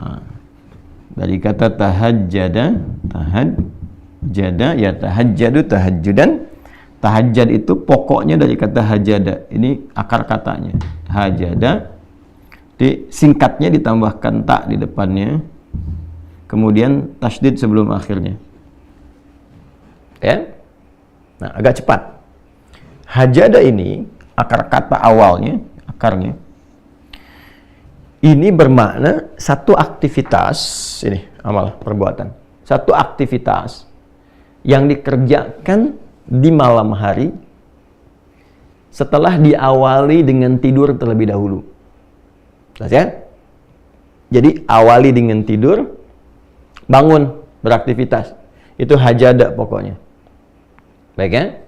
Nah, dari kata tahajjada, ya tahajjadu, tahajjudan. Tahajjad itu pokoknya dari kata hajada. Ini akar katanya. Hajada. Singkatnya ditambahkan tak di depannya, kemudian tasydid sebelum akhirnya, ya. Nah, agak cepat. Hajada ini akar kata awalnya, akarnya ini bermakna satu aktivitas, ini amal perbuatan, satu aktivitas yang dikerjakan di malam hari setelah diawali dengan tidur terlebih dahulu. Jelas ya? Jadi awali dengan tidur, bangun, beraktivitas. Itu hajada pokoknya. Baik ya?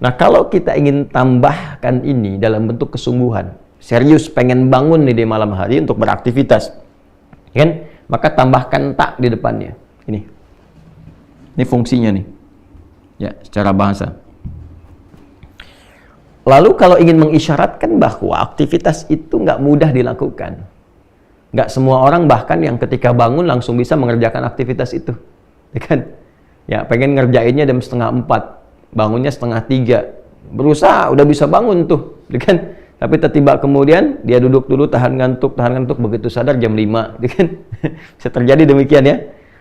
Nah, kalau kita ingin tambahkan ini dalam bentuk kesungguhan, serius pengen bangun nih di malam hari untuk beraktivitas, kan? maka tambahkan ta di depannya. Ini fungsinya nih. Ya, secara bahasa. Lalu kalau ingin mengisyaratkan bahwa aktivitas itu nggak mudah dilakukan. Nggak semua orang bahkan yang ketika bangun langsung bisa mengerjakan aktivitas itu. Ya kan? Ya, pengen ngerjainnya jam 3:30, bangunnya 2:30. Berusaha, udah bisa bangun tuh. Ya kan? Tapi tiba-tiba kemudian dia duduk dulu, tahan ngantuk, begitu sadar jam 5. Ya kan? Bisa terjadi demikian ya.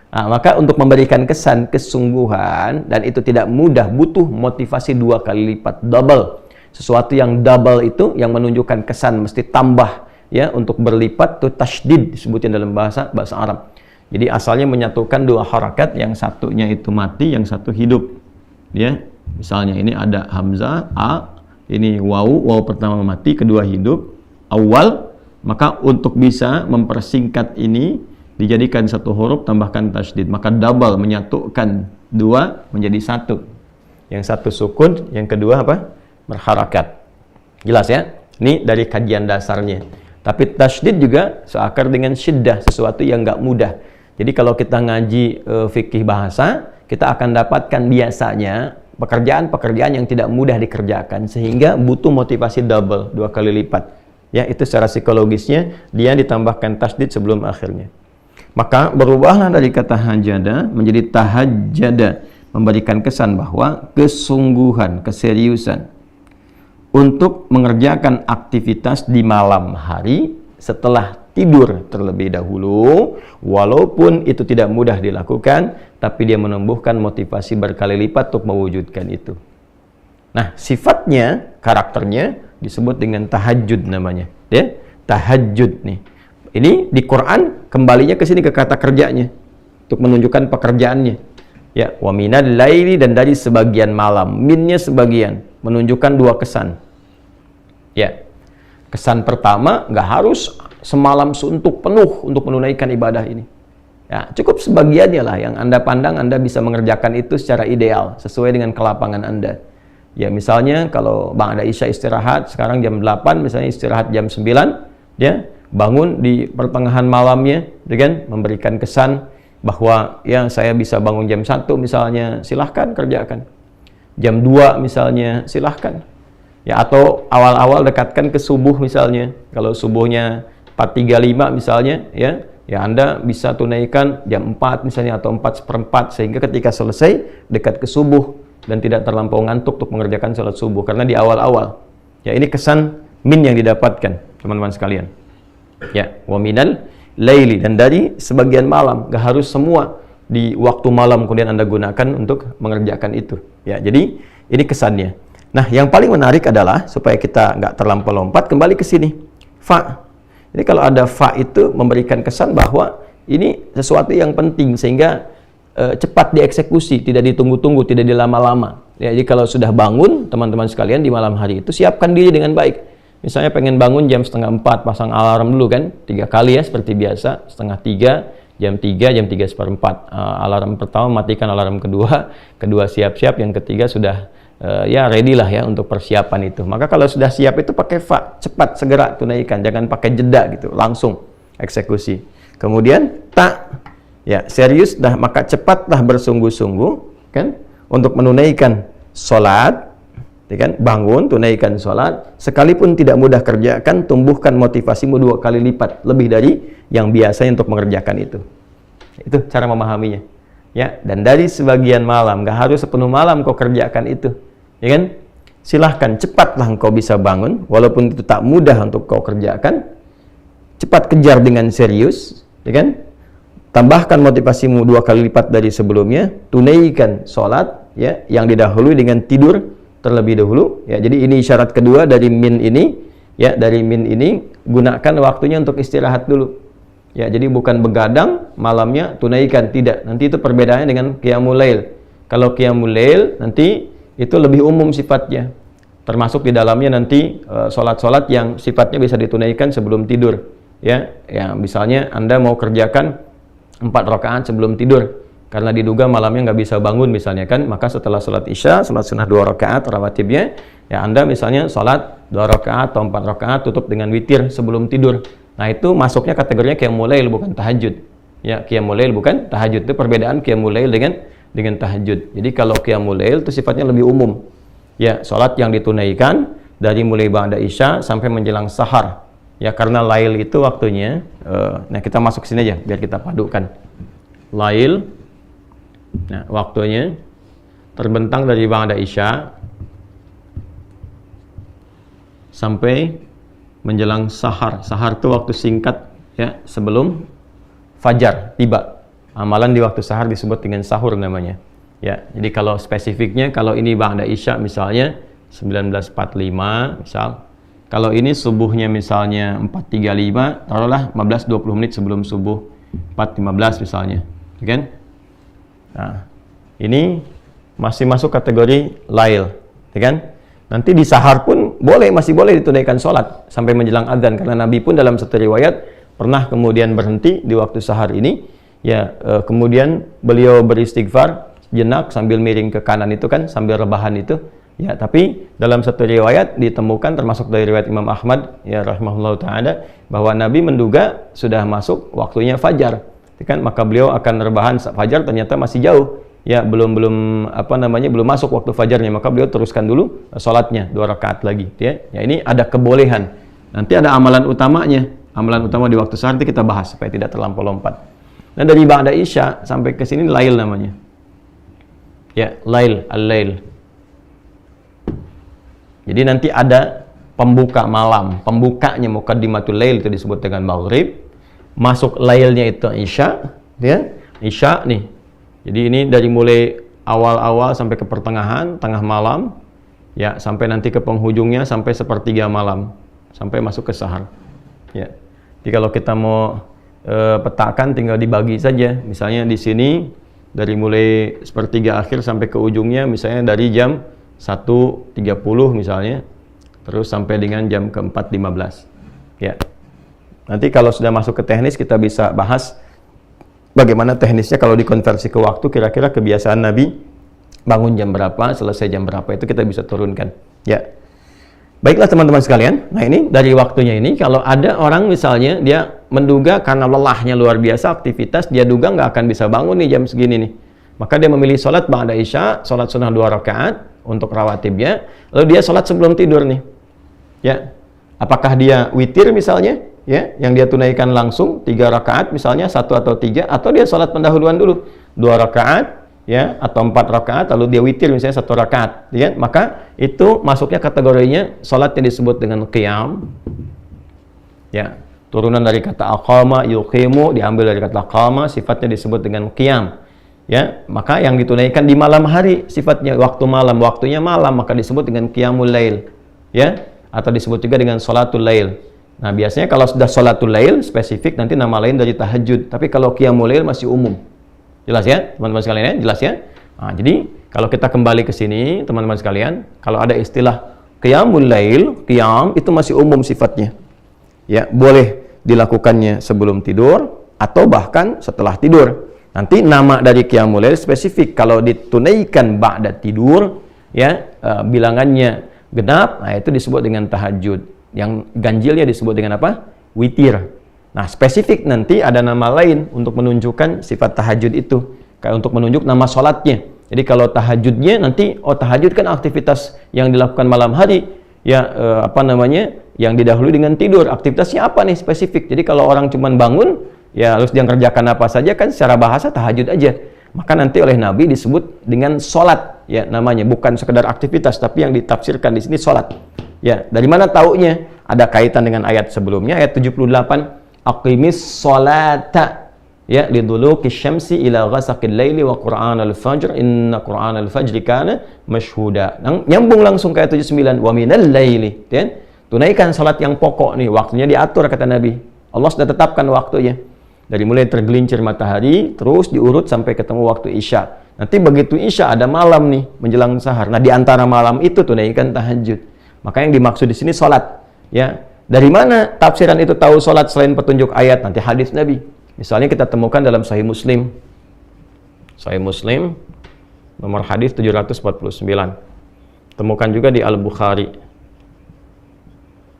Nah, maka untuk memberikan kesan kesungguhan, dan itu tidak mudah, butuh motivasi 2 kali lipat, double. Sesuatu yang double itu yang menunjukkan kesan mesti tambah ya, untuk berlipat tuh tasydid disebutin dalam bahasa Arab. Jadi asalnya menyatukan 2 harakat, yang satunya itu mati, yang satu hidup. Ya, misalnya ini ada hamzah a, ini waw pertama mati, kedua hidup, awal, maka untuk bisa mempersingkat ini dijadikan 1 huruf tambahkan tasydid, maka double, menyatukan 2 menjadi 1. Yang satu sukun, yang kedua apa? Berharakat. Jelas ya? Ini dari kajian dasarnya. Tapi tasydid juga seakar dengan syiddah, sesuatu yang nggak mudah. Jadi kalau kita ngaji fikih bahasa, kita akan dapatkan biasanya pekerjaan-pekerjaan yang tidak mudah dikerjakan, sehingga butuh motivasi double, 2 kali lipat. Ya, itu secara psikologisnya dia ditambahkan tasydid sebelum akhirnya. Maka berubahlah dari kata hajada menjadi tahajjada, memberikan kesan bahwa kesungguhan, keseriusan untuk mengerjakan aktivitas di malam hari setelah tidur terlebih dahulu, walaupun itu tidak mudah dilakukan, tapi dia menumbuhkan motivasi berkali lipat untuk mewujudkan itu. Nah, sifatnya, karakternya disebut dengan tahajud namanya. Ya, tahajud nih. Ini di Quran kembalinya ke sini, ke kata kerjanya untuk menunjukkan pekerjaannya. Ya, wa minal laili, dan dari sebagian malam. Minnya sebagian, menunjukkan 2 kesan. Ya, kesan pertama, nggak harus semalam suntuk penuh untuk menunaikan ibadah ini. Ya, cukup sebagiannya lah yang Anda pandang Anda bisa mengerjakan itu secara ideal, sesuai dengan kelapangan Anda. Ya, misalnya kalau Bang ada Isya istirahat, sekarang jam 8, misalnya istirahat jam 9, ya, bangun di pertengahan malamnya, dengan memberikan kesan bahwa ya saya bisa bangun jam 1 misalnya, silahkan kerjakan. Jam 2 misalnya, silahkan. Ya, atau awal-awal dekatkan ke subuh misalnya. Kalau subuhnya 4:35 misalnya, ya Anda bisa tunaikan jam 4 misalnya, atau 4:15, sehingga ketika selesai dekat ke subuh dan tidak terlampau ngantuk untuk mengerjakan sholat subuh, karena di awal-awal. Ya, ini kesan min yang didapatkan, teman-teman sekalian. Ya, wa minal laili, dan dari sebagian malam, gak harus semua di waktu malam kemudian Anda gunakan untuk mengerjakan itu. Ya, jadi ini kesannya. Nah, yang paling menarik adalah supaya kita nggak terlampau lompat, kembali ke sini. Fa. Jadi kalau ada fa itu memberikan kesan bahwa ini sesuatu yang penting, sehingga cepat dieksekusi, tidak ditunggu-tunggu, tidak dilama-lama. Ya, jadi kalau sudah bangun, teman-teman sekalian, di malam hari itu siapkan diri dengan baik. Misalnya pengen bangun jam 3:30, pasang alarm dulu kan, 3 kali ya seperti biasa, 2:30, jam 3, jam 3:04. Alarm pertama matikan, alarm kedua siap-siap, yang ketiga sudah ya ready lah ya untuk persiapan itu. Maka kalau sudah siap itu pakai fa, cepat segera tunaikan, jangan pakai jeda gitu, langsung eksekusi. Kemudian ta, ya serius dah, maka cepatlah bersungguh-sungguh kan untuk menunaikan sholat. Ya kan? Bangun, tunaikan sholat, sekalipun tidak mudah kerjakan, tumbuhkan motivasimu 2 kali lipat, lebih dari yang biasanya untuk mengerjakan itu. Itu cara memahaminya. Ya, dan dari sebagian malam, gak harus sepenuh malam kau kerjakan itu. Ya kan? Silahkan, cepatlah engkau bisa bangun, walaupun itu tak mudah untuk kau kerjakan. Cepat kejar dengan serius, ya kan? Tambahkan motivasimu 2 kali lipat dari sebelumnya, tunaikan sholat, ya, yang didahului dengan tidur terlebih dahulu. Ya, jadi ini isyarat kedua dari min ini. Ya, dari min ini gunakan waktunya untuk istirahat dulu. Ya, jadi bukan begadang malamnya tunaikan, tidak. Nanti itu perbedaannya dengan qiyamul lail. Kalau qiyamul lail nanti itu lebih umum sifatnya. Termasuk di dalamnya nanti sholat-sholat yang sifatnya bisa ditunaikan sebelum tidur. Ya, misalnya Anda mau kerjakan 4 rakaat sebelum tidur, karena diduga malamnya nggak bisa bangun misalnya kan, maka setelah sholat isya, sholat sunnah 2 rakaat rawatibnya, ya Anda misalnya sholat 2 rakaat atau 4 rakaat tutup dengan witir sebelum tidur. Nah, itu masuknya kategorinya qiyamul lail, bukan tahajud. Ya, qiyamul lail bukan tahajud. Itu perbedaan qiyamul lail dengan tahajud. Jadi kalau qiyamul lail itu sifatnya lebih umum. Ya, salat yang ditunaikan dari mulai ba'da isya sampai menjelang sahar. Ya, karena lail itu waktunya nah kita masuk sini aja biar kita padukan. Lail, nah waktunya terbentang dari ba'da isya sampai menjelang sahar. Sahar itu waktu singkat ya sebelum fajar tiba. Amalan di waktu sahar disebut dengan sahur namanya. Ya, jadi kalau spesifiknya kalau ini ba'da isya misalnya 19.45 misal. Kalau ini subuhnya misalnya 4.35, taruhlah 15-20 menit sebelum subuh 4.15 misalnya. Kan? Nah, ini masih masuk kategori lail, kan? Nanti di sahar pun masih boleh ditunaikan sholat sampai menjelang adzan, karena Nabi pun dalam satu riwayat pernah kemudian berhenti di waktu sahar ini, ya kemudian beliau beristighfar jenak sambil miring ke kanan itu kan, sambil rebahan itu, ya. Tapi dalam satu riwayat ditemukan termasuk dari riwayat Imam Ahmad, ya rahimahullah taala, bahwa Nabi menduga sudah masuk waktunya fajar. Kan maka beliau akan rebahan fajar, ternyata masih jauh ya, belum masuk waktu fajarnya, maka beliau teruskan dulu sholatnya 2 rakaat lagi ya. Ya, ini ada kebolehan. Nanti ada amalan utamanya, amalan utama di waktu sahar itu kita bahas supaya tidak terlampau lompat. Nah, dari ba'da isya sampai ke sini lail namanya ya, lail, al-lail. Jadi nanti ada pembuka malam, pembukanya muqaddimatul lail itu disebut dengan maghrib. Masuk lailnya itu isya, ya. Isya nih. Jadi ini dari mulai awal-awal sampai ke pertengahan, tengah malam, ya, sampai nanti ke penghujungnya sampai sepertiga malam, sampai masuk ke sahar. Ya. Jadi kalau kita mau petakan tinggal dibagi saja. Misalnya di sini dari mulai sepertiga akhir sampai ke ujungnya misalnya dari jam 1.30 misalnya, terus sampai dengan jam ke-4.15. Ya. Nanti kalau sudah masuk ke teknis kita bisa bahas bagaimana teknisnya kalau dikonversi ke waktu, kira-kira kebiasaan Nabi bangun jam berapa, selesai jam berapa, itu kita bisa turunkan. Ya. Baiklah teman-teman sekalian. Nah, ini dari waktunya ini, kalau ada orang misalnya dia menduga karena lelahnya luar biasa aktivitas, dia duga nggak akan bisa bangun nih jam segini nih. Maka dia memilih sholat ba'da isya, sholat sunnah 2 rakaat untuk rawatibnya, lalu dia sholat sebelum tidur nih. Ya. Apakah dia witir misalnya? Ya, yang dia tunaikan langsung 3 rakaat misalnya, 1 atau 3, atau dia sholat pendahuluan dulu 2 rakaat ya, atau 4 rakaat lalu dia witir misalnya 1 rakaat ya, maka itu masuknya kategorinya sholat yang disebut dengan qiyam ya, turunan dari kata aqama yuqimu, diambil dari kata qama, sifatnya disebut dengan qiyam ya. Maka yang ditunaikan di malam hari sifatnya waktu malam, waktunya malam, maka disebut dengan qiyamul lail ya, atau disebut juga dengan sholatul lail. Nah, biasanya kalau sudah sholatul lail spesifik nanti nama lain dari tahajud. Tapi kalau qiyamul lail masih umum. Jelas ya, teman-teman sekalian ya? Jelas ya? Nah, jadi kalau kita kembali ke sini, teman-teman sekalian, kalau ada istilah qiyamul lail, qiyam itu masih umum sifatnya. Ya, boleh dilakukannya sebelum tidur atau bahkan setelah tidur. Nanti nama dari qiyamul lail spesifik. Kalau ditunaikan ba'da tidur, ya, bilangannya genap, nah itu disebut dengan tahajud. Yang ganjilnya disebut dengan apa? Witir. Nah, spesifik nanti ada nama lain untuk menunjukkan sifat tahajud itu, kayak untuk menunjuk nama sholatnya. Jadi kalau tahajudnya nanti, tahajud kan aktivitas yang dilakukan malam hari, ya yang didahului dengan tidur. Aktivitasnya apa nih spesifik? Jadi kalau orang cuma bangun, ya harus dia kerjakan apa saja kan secara bahasa tahajud aja. Maka nanti oleh Nabi disebut dengan sholat, ya namanya, bukan sekedar aktivitas, tapi yang ditafsirkan di sini sholat. Ya, dari mana taunya? Ada kaitan dengan ayat sebelumnya, ayat 78, aqimis sholata ya liduluki syamsi ila ghasaqil laili wa qur'anal fajr inna qur'anal fajri kana mashhuda. Nyambung langsung ke ayat 79, wa minal laili, ya. Tunaikan salat yang pokok nih, waktunya diatur kata Nabi. Allah sudah tetapkan waktunya. Dari mulai tergelincir matahari terus diurut sampai ketemu waktu isya. Nanti begitu isya ada malam nih menjelang sahar. Nah, di antara malam itu tunaikan tahajud. Maka yang dimaksud di sini salat, ya. Dari mana tafsiran itu tahu salat selain petunjuk ayat? Nanti hadis Nabi. Misalnya kita temukan dalam Sahih Muslim. Sahih Muslim nomor hadis 749. Temukan juga di Al-Bukhari.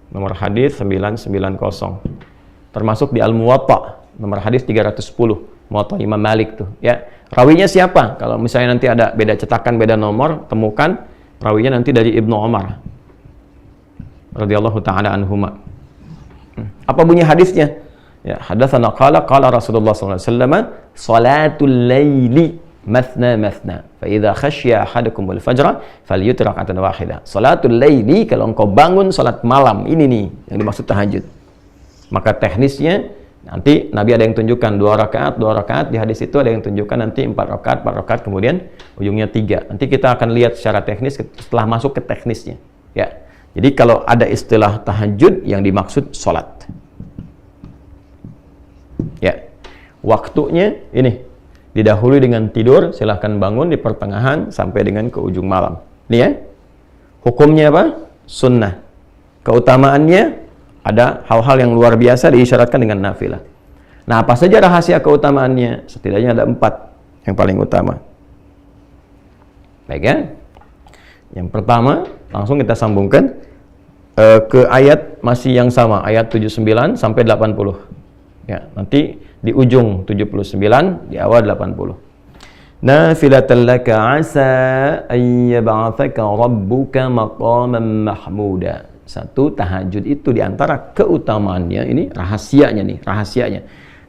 Nomor hadis 990. Termasuk di Al-Muwatta nomor hadis 310, Muwatta Imam Malik tuh, ya. Rawinya siapa? Kalau misalnya nanti ada beda cetakan, beda nomor, temukan rawinya nanti dari Ibnu Umar radhiyallahu taala anhuma. Apa bunyi hadisnya? Ya, hadatsana qala Rasulullah sallallahu alaihi wasallam, salatul laili mathna mathna, fa idza khasya ahadakum al-fajr falyutir rak'atan wahidah. Salatul laili, kalau engkau bangun salat malam, ini nih yang dimaksud tahajud. Maka teknisnya nanti Nabi ada yang tunjukkan 2 rakaat, di hadis itu ada yang tunjukkan nanti 4 rakaat, kemudian ujungnya 3. Nanti kita akan lihat secara teknis setelah masuk ke teknisnya. Ya. Jadi kalau ada istilah tahajud yang dimaksud salat. Ya. Waktunya ini didahului dengan tidur, silahkan bangun di pertengahan sampai dengan ke ujung malam. Ini ya. Hukumnya apa? Sunnah. Keutamaannya ada hal-hal yang luar biasa diisyaratkan dengan nafilah. Nah, apa saja rahasia keutamaannya? Setidaknya ada 4 yang paling utama. Baik ya. Yang pertama, langsung kita sambungkan ke ayat masih yang sama, ayat 79 sampai 80. Ya, nanti di ujung 79, di awal 80. Nafilatan laka asa an yab'atsaka rabbuka maqaman mahmuda. Satu, tahajud itu diantara keutamaannya, ini rahasianya.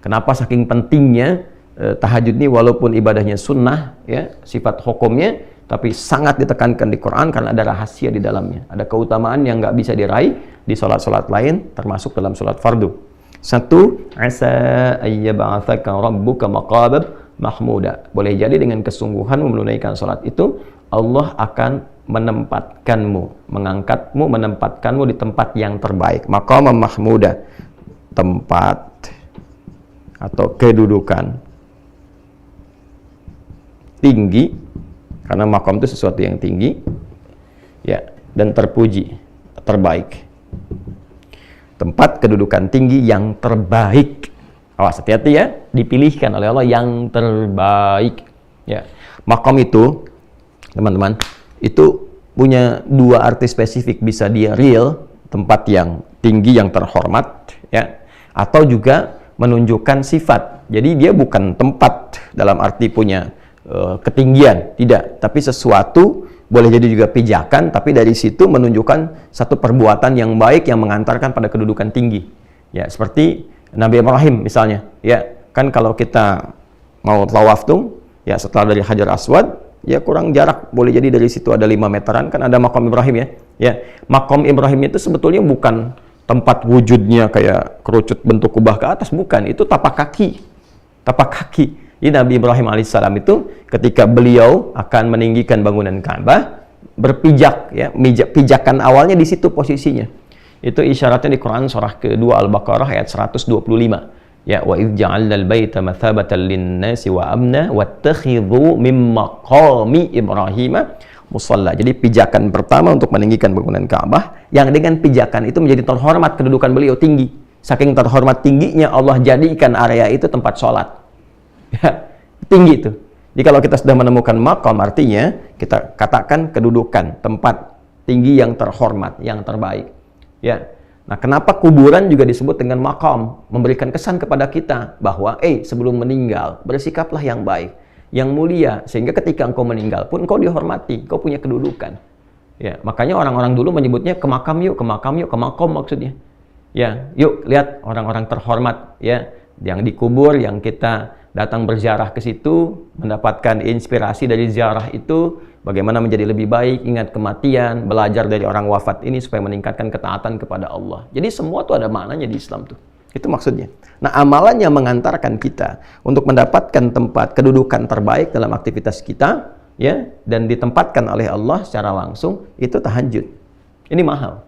Kenapa saking pentingnya tahajud ini, walaupun ibadahnya sunnah, ya, sifat hukumnya, tapi sangat ditekankan di Quran karena ada rahasia di dalamnya. Ada keutamaan yang nggak bisa diraih di sholat-sholat lain, termasuk dalam sholat fardu. Satu, asa ayyab'atsaka rabbuka maqaman mahmuda. Boleh jadi dengan kesungguhan menunaikan sholat itu, Allah akan menempatkanmu di tempat yang terbaik. Maqamam mahmuda, tempat atau kedudukan tinggi, karena maqam itu sesuatu yang tinggi, ya, dan terpuji, terbaik. Tempat kedudukan tinggi yang terbaik. Awas, hati-hati ya, dipilihkan oleh Allah yang terbaik. Ya, maqam itu, teman-teman, itu punya 2 arti spesifik. Bisa dia real, tempat yang tinggi, yang terhormat, ya, atau juga menunjukkan sifat. Jadi dia bukan tempat dalam arti punya ketinggian, tidak, tapi sesuatu, boleh jadi juga pijakan, tapi dari situ menunjukkan satu perbuatan yang baik yang mengantarkan pada kedudukan tinggi. Ya, seperti Nabi Ibrahim misalnya, ya, kan kalau kita mau tawaf tuh, ya, setelah dari Hajar Aswad, ya, kurang jarak, boleh jadi dari situ ada 5 meteran, kan ada maqam Ibrahim, ya. Ya, maqam Ibrahim itu sebetulnya bukan tempat wujudnya kayak kerucut bentuk kubah ke atas, bukan, itu tapak kaki. Jadi Nabi Ibrahim alaihissalam itu ketika beliau akan meninggikan bangunan Ka'bah, berpijak, ya, pijakan awalnya di situ posisinya. Itu isyaratnya di Quran surah kedua Al-Baqarah ayat 125. Ya, wa idz ja'alnal baita mathabatan lin-nasi wa amna wattakhidhu min maqami Ibrahim musalla. Jadi pijakan pertama untuk meninggikan bangunan Ka'bah, yang dengan pijakan itu menjadi terhormat, kedudukan beliau tinggi. Saking terhormat tingginya, Allah jadikan area itu tempat sholat. Ya, tinggi itu. Jadi kalau kita sudah menemukan maqam, artinya kita katakan kedudukan, tempat tinggi yang terhormat, yang terbaik. Ya. Nah, kenapa kuburan juga disebut dengan maqam? Memberikan kesan kepada kita bahwa, sebelum meninggal, bersikaplah yang baik, yang mulia, sehingga ketika engkau meninggal pun engkau dihormati, engkau punya kedudukan. Ya, makanya orang-orang dulu menyebutnya ke makam yuk, ke maqam maksudnya. Ya, yuk lihat orang-orang terhormat, ya, yang dikubur, yang kita datang berziarah ke situ, mendapatkan inspirasi dari ziarah itu, bagaimana menjadi lebih baik, ingat kematian, belajar dari orang wafat ini supaya meningkatkan ketaatan kepada Allah. Jadi semua tuh ada maknanya di Islam tuh. Itu maksudnya. Nah, amalannya mengantarkan kita untuk mendapatkan tempat kedudukan terbaik dalam aktivitas kita, ya, dan ditempatkan oleh Allah secara langsung, itu tahajud. Ini mahal.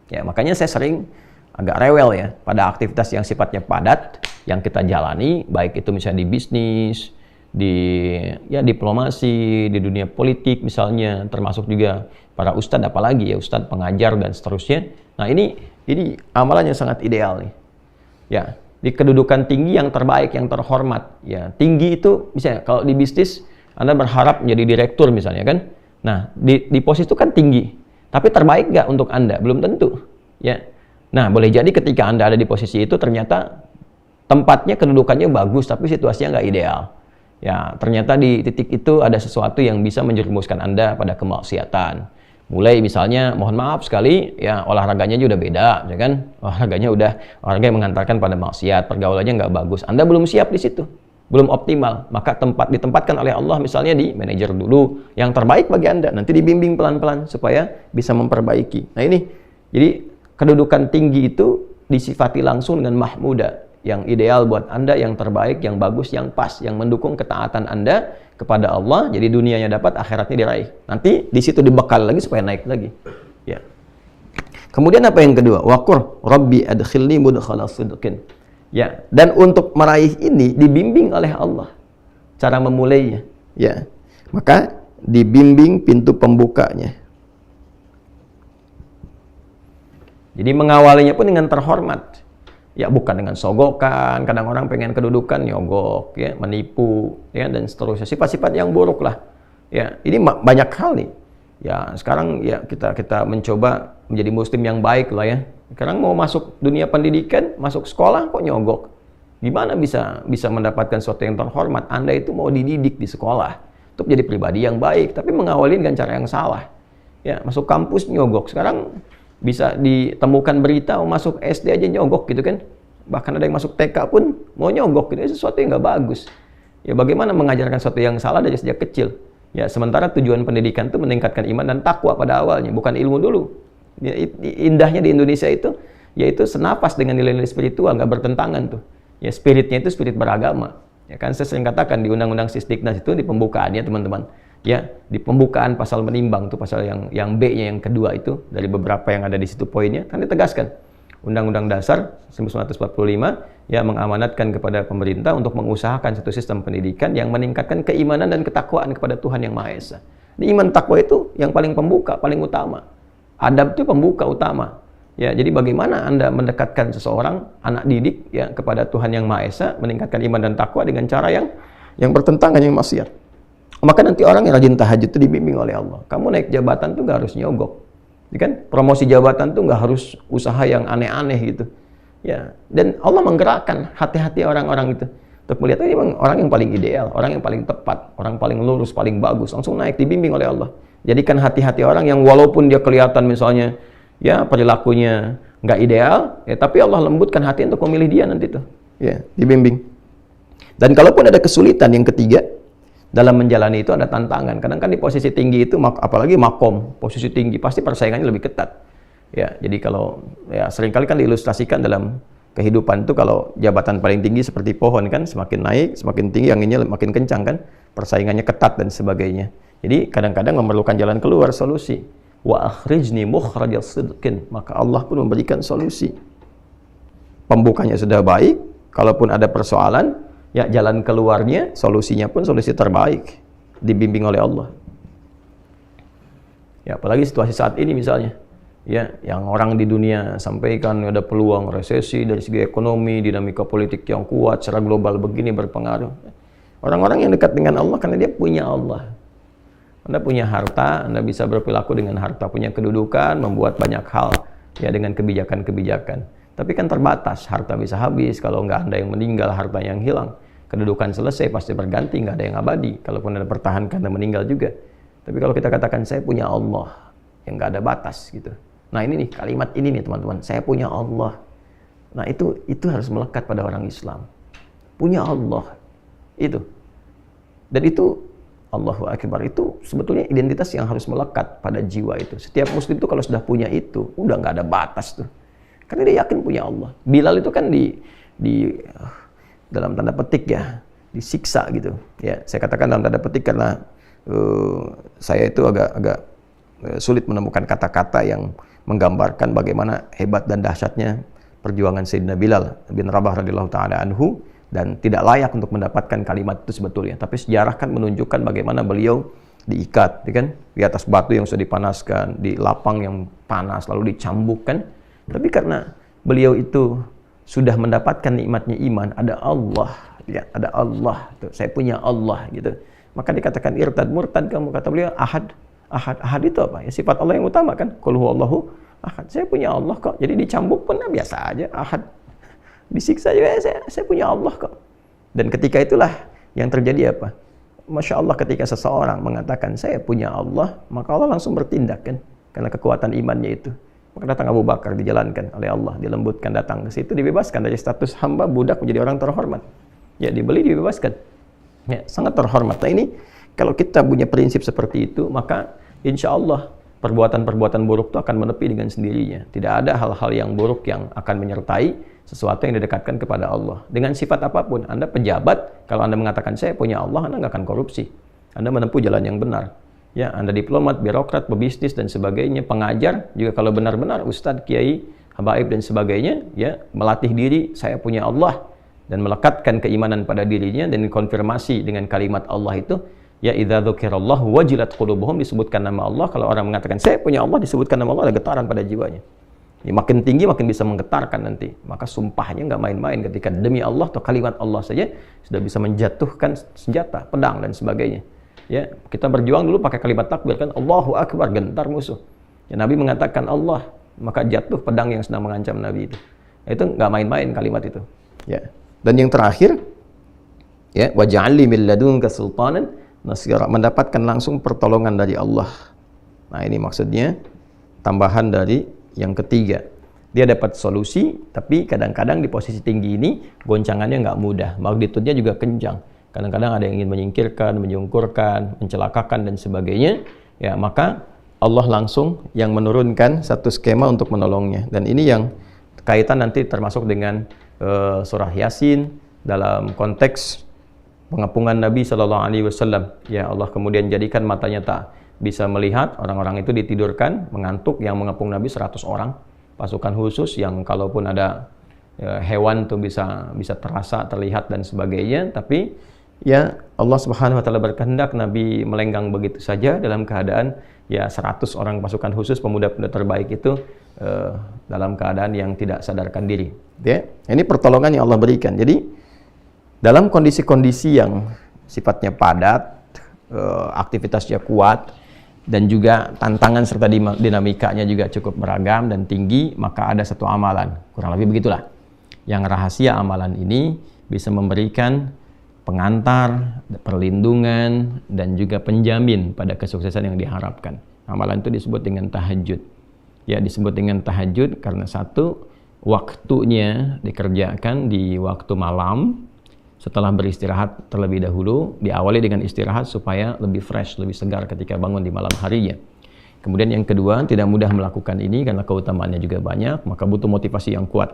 Ya, makanya saya sering agak rewel ya pada aktivitas yang sifatnya padat yang kita jalani, baik itu misalnya di bisnis, di diplomasi, di dunia politik misalnya, termasuk juga para ustadz, apalagi ya ustadz pengajar dan seterusnya. Nah, ini amalannya sangat ideal nih. Ya, di kedudukan tinggi yang terbaik, yang terhormat. Ya, tinggi itu misalnya kalau di bisnis Anda berharap menjadi direktur misalnya kan. Nah, di posisi itu kan tinggi. Tapi terbaik nggak untuk Anda? Belum tentu. Ya. Nah, boleh jadi ketika Anda ada di posisi itu ternyata tempatnya, kedudukannya bagus, tapi situasinya nggak ideal. Ya, ternyata di titik itu ada sesuatu yang bisa menjerumuskan Anda pada kemaksiatan. Mulai misalnya, mohon maaf sekali, ya olahraganya aja udah beda, ya kan? Olahraga yang mengantarkan pada maksiat, pergaulannya nggak bagus. Anda belum siap di situ, belum optimal. Maka ditempatkan oleh Allah misalnya di manajer dulu, yang terbaik bagi Anda. Nanti dibimbing pelan-pelan supaya bisa memperbaiki. Nah ini, jadi kedudukan tinggi itu disifati langsung dengan mahmuda, yang ideal buat Anda, yang terbaik, yang bagus, yang pas, yang mendukung ketaatan Anda kepada Allah. Jadi dunianya dapat, akhiratnya diraih. Nanti di situ dibekal lagi supaya naik lagi. Ya. Kemudian apa yang kedua? Waqur Rabbi adkhilni mudkhala sidqin. Ya, dan untuk meraih ini dibimbing oleh Allah cara memulainya. Ya. Maka dibimbing pintu pembukanya. Jadi mengawalinya pun dengan terhormat. Ya, bukan dengan sogokan. Kadang orang pengen kedudukan, nyogok, ya, menipu, ya, dan seterusnya. Sifat-sifat yang buruk lah. Ya, ini banyak hal nih. Ya, sekarang ya kita mencoba menjadi muslim yang baik lah ya. Sekarang mau masuk dunia pendidikan, masuk sekolah kok nyogok. Gimana bisa mendapatkan sesuatu yang terhormat? Anda itu mau dididik di sekolah untuk menjadi pribadi yang baik, tapi mengawali dengan cara yang salah. Ya, masuk kampus nyogok. Sekarang bisa ditemukan berita mau masuk SD aja nyogok gitu kan. Bahkan ada yang masuk TK pun mau nyogok gitu. Itu sesuatu yang nggak bagus. Ya, bagaimana mengajarkan sesuatu yang salah dari sejak kecil? Ya, sementara tujuan pendidikan itu meningkatkan iman dan takwa pada awalnya, bukan ilmu dulu. Ya, indahnya di Indonesia itu yaitu senapas dengan nilai-nilai spiritual, nggak bertentangan tuh. Ya, spiritnya itu spirit beragama. Ya kan, saya sering katakan di Undang-Undang Sisdiknas itu di pembukaannya teman-teman. Ya, di pembukaan pasal menimbang tuh, pasal yang B-nya yang kedua itu, dari beberapa yang ada di situ poinnya, kan ditegaskan Undang-Undang Dasar 1945 ya mengamanatkan kepada pemerintah untuk mengusahakan satu sistem pendidikan yang meningkatkan keimanan dan ketakwaan kepada Tuhan Yang Maha Esa. Di iman takwa itu yang paling pembuka, paling utama. Adab itu pembuka utama. Ya, jadi bagaimana Anda mendekatkan seseorang, anak didik ya kepada Tuhan Yang Maha Esa, meningkatkan iman dan takwa dengan cara yang bertentangan, yang maksiat. Maka nanti orang yang rajin tahajud itu dibimbing oleh Allah. Kamu naik jabatan tuh nggak harus nyogok, ya kan? Promosi jabatan tuh nggak harus usaha yang aneh-aneh gitu. Ya, dan Allah menggerakkan hati-hati orang-orang itu untuk melihat ini memang orang yang paling ideal, orang yang paling tepat, orang paling lurus, paling bagus, langsung naik dibimbing oleh Allah. Jadikan hati-hati orang yang walaupun dia kelihatan misalnya ya perilakunya nggak ideal, ya tapi Allah lembutkan hati untuk memilih dia nanti tuh. Ya, dibimbing. Dan kalaupun ada kesulitan yang ketiga, dalam menjalani itu ada tantangan. Kadang kan di posisi tinggi itu, apalagi makom, posisi tinggi, pasti persaingannya lebih ketat. Ya, jadi kalau ya seringkali kan diilustrasikan dalam kehidupan itu, kalau jabatan paling tinggi seperti pohon kan, semakin naik, semakin tinggi anginnya makin kencang kan, persaingannya ketat dan sebagainya. Jadi kadang-kadang memerlukan jalan keluar, solusi. Wa akhrijni mukhrajas sidqin, maka Allah pun memberikan solusi. Pembukanya sudah baik, kalaupun ada persoalan, ya jalan keluarnya, solusinya pun solusi terbaik, dibimbing oleh Allah. Ya, apalagi situasi saat ini misalnya, ya yang orang di dunia sampaikan ada peluang resesi dari segi ekonomi, dinamika politik yang kuat secara global begini berpengaruh. Orang-orang yang dekat dengan Allah karena dia punya Allah. Anda punya harta, Anda bisa berperilaku dengan harta, punya kedudukan, membuat banyak hal ya dengan kebijakan-kebijakan. Tapi kan terbatas, harta bisa habis, kalau nggak Anda yang meninggal, harta yang hilang. Kedudukan selesai, pasti berganti, nggak ada yang abadi. Kalaupun Anda pertahankan, Anda meninggal juga. Tapi kalau kita katakan, saya punya Allah, yang nggak ada batas gitu. Nah ini nih, kalimat ini nih teman-teman, saya punya Allah. Nah itu harus melekat pada orang Islam. Punya Allah, itu. Dan itu, Allahu Akbar, itu sebetulnya identitas yang harus melekat pada jiwa itu. Setiap muslim itu kalau sudah punya itu, udah nggak ada batas tuh. Karena dia yakin punya Allah. Bilal itu kan di dalam tanda petik ya, disiksa gitu. Ya, saya katakan dalam tanda petik karena saya itu agak sulit menemukan kata-kata yang menggambarkan bagaimana hebat dan dahsyatnya perjuangan Sayyidina Bilal bin Rabah radhiyallahu taala anhu, dan tidak layak untuk mendapatkan kalimat itu sebetulnya. Tapi sejarah kan menunjukkan bagaimana beliau diikat, ya kan, di atas batu yang sudah dipanaskan, di lapang yang panas, lalu dicambukkan. Tapi karena beliau itu sudah mendapatkan nikmatnya iman, ada Allah, ya, ada Allah, tuh, saya punya Allah gitu. Maka dikatakan irtad murtad kamu, kata beliau ahad. Ahad itu apa? Ya sifat Allah yang utama kan. Qul huwallahu ahad. Saya punya Allah kok. Jadi dicambuk pun biasa aja, ahad. Disiksa juga, saya punya Allah kok. Dan ketika itulah yang terjadi apa? Masya Allah, ketika seseorang mengatakan saya punya Allah, maka Allah langsung bertindak kan, karena kekuatan imannya itu. Maka datang Abu Bakar, dijalankan oleh Allah, dilembutkan, datang ke situ, dibebaskan dari status hamba budak menjadi orang terhormat. Ya, dibeli, dibebaskan. Ya, sangat terhormat. Nah ini, kalau kita punya prinsip seperti itu, maka insya Allah perbuatan-perbuatan buruk itu akan menepi dengan sendirinya. Tidak ada hal-hal yang buruk yang akan menyertai sesuatu yang didekatkan kepada Allah. Dengan sifat apapun, Anda pejabat, kalau Anda mengatakan saya punya Allah, Anda nggak akan korupsi. Anda menempuh jalan yang benar. Ya, Anda diplomat, birokrat, pebisnis dan sebagainya, pengajar, juga kalau benar-benar ustadz, kiai, habaib dan sebagainya, ya, melatih diri, saya punya Allah, dan melekatkan keimanan pada dirinya dan konfirmasi dengan kalimat Allah itu, ya idza dzukirallahu wajilat qulubuhum, disebutkan nama Allah. Kalau orang mengatakan saya punya Allah, disebutkan nama Allah, ada getaran pada jiwanya. Ya, makin tinggi makin bisa menggetarkan nanti. Maka sumpahnya nggak main-main, ketika demi Allah atau kalimat Allah saja sudah bisa menjatuhkan senjata, pedang dan sebagainya. Ya, kita berjuang dulu pakai kalimat takbir kan, Allahu Akbar, gentar musuh. Ya, Nabi mengatakan Allah, maka jatuh pedang yang sedang mengancam Nabi itu. Itu nggak main-main kalimat itu. Ya. Dan yang terakhir, ya, waj'alli min ladunka sultanan nasira, mendapatkan langsung pertolongan dari Allah. Nah, ini maksudnya tambahan dari yang ketiga. Dia dapat solusi, tapi kadang-kadang di posisi tinggi ini goncangannya nggak mudah, magnitudenya juga kencang. Kadang-kadang ada yang ingin menyingkirkan, menyungkurkan, mencelakakan dan sebagainya. Ya, maka Allah langsung yang menurunkan satu skema untuk menolongnya. Dan ini yang kaitan nanti termasuk dengan surah Yasin dalam konteks pengepungan Nabi Shallallahu Alaihi Wasallam. Ya, Allah kemudian jadikan matanya tak bisa melihat, orang-orang itu ditidurkan, mengantuk, yang mengepung Nabi 100 orang, pasukan khusus yang kalaupun ada hewan tuh bisa terasa, terlihat dan sebagainya. Tapi ya Allah Subhanahu wa taala berkehendak Nabi melenggang begitu saja dalam keadaan ya 100 orang pasukan khusus, pemuda-pemuda terbaik itu dalam keadaan yang tidak sadarkan diri. Ya, ini pertolongan yang Allah berikan. Jadi dalam kondisi-kondisi yang sifatnya padat, aktivitasnya kuat, dan juga tantangan serta dinamikanya juga cukup beragam dan tinggi, maka ada satu amalan, kurang lebih begitulah, yang rahasia amalan ini bisa memberikan pengantar, perlindungan, dan juga penjamin pada kesuksesan yang diharapkan. Amalan itu disebut dengan tahajud. Ya, disebut dengan tahajud karena satu, waktunya dikerjakan di waktu malam, setelah beristirahat terlebih dahulu, diawali dengan istirahat supaya lebih fresh, lebih segar ketika bangun di malam harinya. Kemudian yang kedua, tidak mudah melakukan ini karena keutamaannya juga banyak, maka butuh motivasi yang kuat,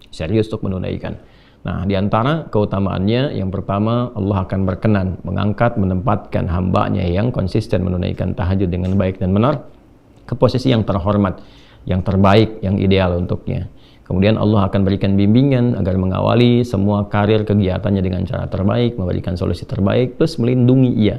serius untuk menunaikan. Nah, di antara keutamaannya, yang pertama, Allah akan berkenan mengangkat, menempatkan hambanya yang konsisten menunaikan tahajud dengan baik dan benar ke posisi yang terhormat, yang terbaik, yang ideal untuknya. Kemudian Allah akan berikan bimbingan agar mengawali semua karir kegiatannya dengan cara terbaik, memberikan solusi terbaik, plus melindungi ia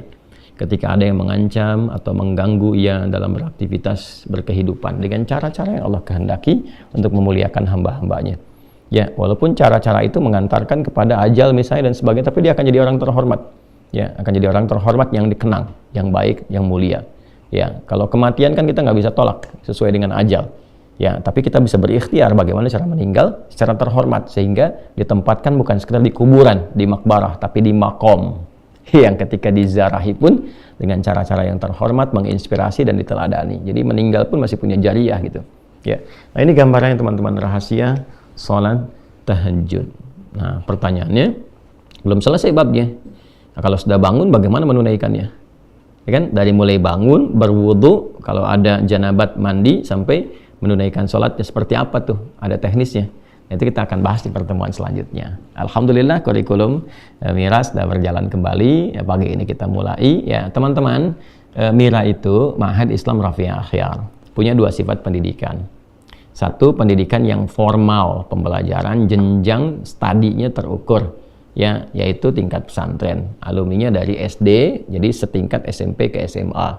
ketika ada yang mengancam atau mengganggu ia dalam beraktivitas berkehidupan dengan cara-cara yang Allah kehendaki untuk memuliakan hamba-hambanya. Ya, walaupun cara-cara itu mengantarkan kepada ajal misalnya dan sebagainya, tapi dia akan jadi orang terhormat. Ya, akan jadi orang terhormat yang dikenang, yang baik, yang mulia. Ya, kalau kematian kan kita nggak bisa tolak sesuai dengan ajal. Ya, tapi kita bisa berikhtiar bagaimana cara meninggal secara terhormat, sehingga ditempatkan bukan sekedar di kuburan, di makbarah, tapi di makom yang ketika dizarahi pun dengan cara-cara yang terhormat, menginspirasi dan diteladani. Jadi meninggal pun masih punya jariah gitu. Ya, nah ini gambarannya teman-teman, rahasia sholat tahajud. Nah, pertanyaannya belum selesai babnya. Nah, kalau sudah bangun bagaimana menunaikannya? Ya kan, dari mulai bangun, berwudu, kalau ada janabat mandi sampai menunaikan sholatnya seperti apa tuh? Ada teknisnya. Itu kita akan bahas di pertemuan selanjutnya. Alhamdulillah kurikulum Mira sudah berjalan kembali. Ya, pagi ini kita mulai. Ya teman-teman, Mira itu Ma'had Islam Rafi'i Akhyar. Punya dua sifat pendidikan. Satu, pendidikan yang formal, pembelajaran jenjang studinya terukur. Ya, yaitu tingkat pesantren. Alumninya dari SD, jadi setingkat SMP ke SMA.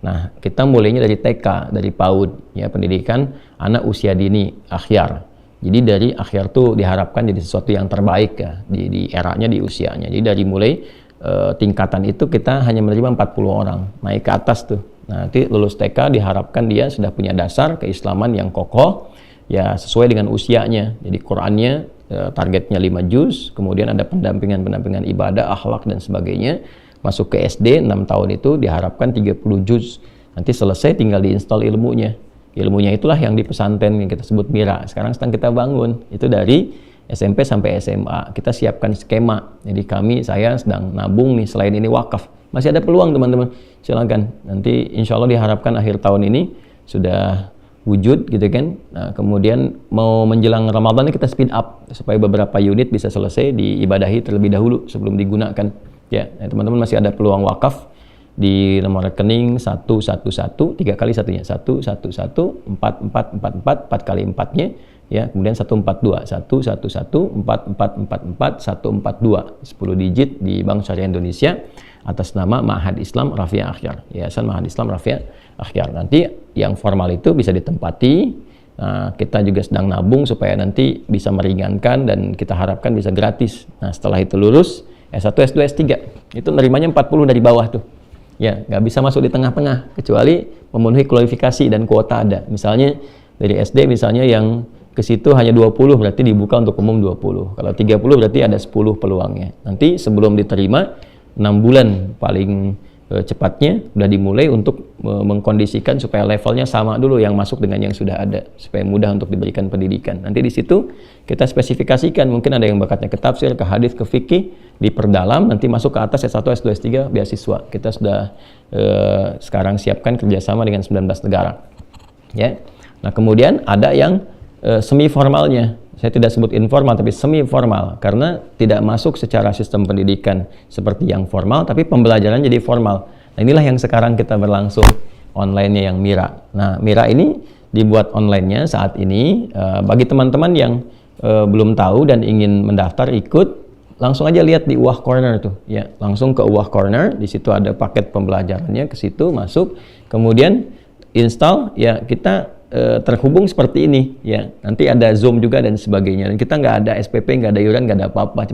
Nah, kita mulainya dari TK, dari PAUD, ya, pendidikan anak usia dini, akhyar. Jadi dari akhyar tuh diharapkan jadi sesuatu yang terbaik ya, di eranya, di usianya. Jadi dari mulai tingkatan itu kita hanya menerima 40 orang, naik ke atas tuh. Nah, nanti lulus TK diharapkan dia sudah punya dasar keislaman yang kokoh, ya sesuai dengan usianya. Jadi Qur'annya targetnya 5 juz, kemudian ada pendampingan ibadah, akhlak dan sebagainya. Masuk ke SD 6 tahun itu diharapkan 30 juz. Nanti selesai tinggal diinstal ilmunya. Ilmunya itulah yang di pesantren yang kita sebut Mira. Sekarang sedang kita bangun. Itu dari SMP sampai SMA. Kita siapkan skema. Jadi saya sedang nabung nih, selain ini wakaf. Masih ada peluang teman-teman. Silakan. Nanti insya Allah diharapkan akhir tahun ini sudah wujud gitu kan. Nah, kemudian mau menjelang Ramadan kita speed up supaya beberapa unit bisa selesai diibadahi terlebih dahulu sebelum digunakan. Ya, teman-teman masih ada peluang wakaf di nomor rekening 111 3 kali satunya 111 4444 4 kali 4-nya ya, kemudian 142 111 4444 142 10 digit di Bank Syariah Indonesia atas nama Ma'had Islam Rafiah Akhyar, Yayasan Ma'had Islam Rafiah Akhyar. Nanti yang formal itu bisa ditempati. Nah, kita juga sedang nabung supaya nanti bisa meringankan dan kita harapkan bisa gratis. Nah, setelah itu lulus S1, S2, S3 itu nerimanya 40 dari bawah tuh. Ya, nggak bisa masuk di tengah-tengah kecuali memenuhi kualifikasi dan kuota ada. Misalnya dari SD misalnya yang ke situ hanya 20 berarti dibuka untuk umum 20. Kalau 30 berarti ada 10 peluangnya. Nanti sebelum diterima 6 bulan paling cepatnya udah dimulai untuk mengkondisikan supaya levelnya sama dulu yang masuk dengan yang sudah ada supaya mudah untuk diberikan pendidikan. Nanti di situ kita spesifikasikan, mungkin ada yang bakatnya ke tafsir, ke hadis, ke fikih, diperdalam, nanti masuk ke atas S1, S2, S3 beasiswa. Kita sudah sekarang siapkan kerjasama dengan 19 negara. Ya. Nah, kemudian ada yang semi formalnya. Saya tidak sebut informal tapi semi formal karena tidak masuk secara sistem pendidikan seperti yang formal tapi pembelajaran jadi formal. Nah, inilah yang sekarang kita berlangsung online-nya yang Mira. Nah, Mira ini dibuat online-nya saat ini bagi teman-teman yang belum tahu dan ingin mendaftar ikut, langsung aja lihat di Uwah Corner tuh ya, langsung ke Uwah Corner, di situ ada paket pembelajarannya, ke situ masuk, kemudian install ya, kita terhubung seperti ini ya, nanti ada Zoom juga dan sebagainya, dan kita nggak ada SPP, nggak ada iuran, nggak ada apa-apa,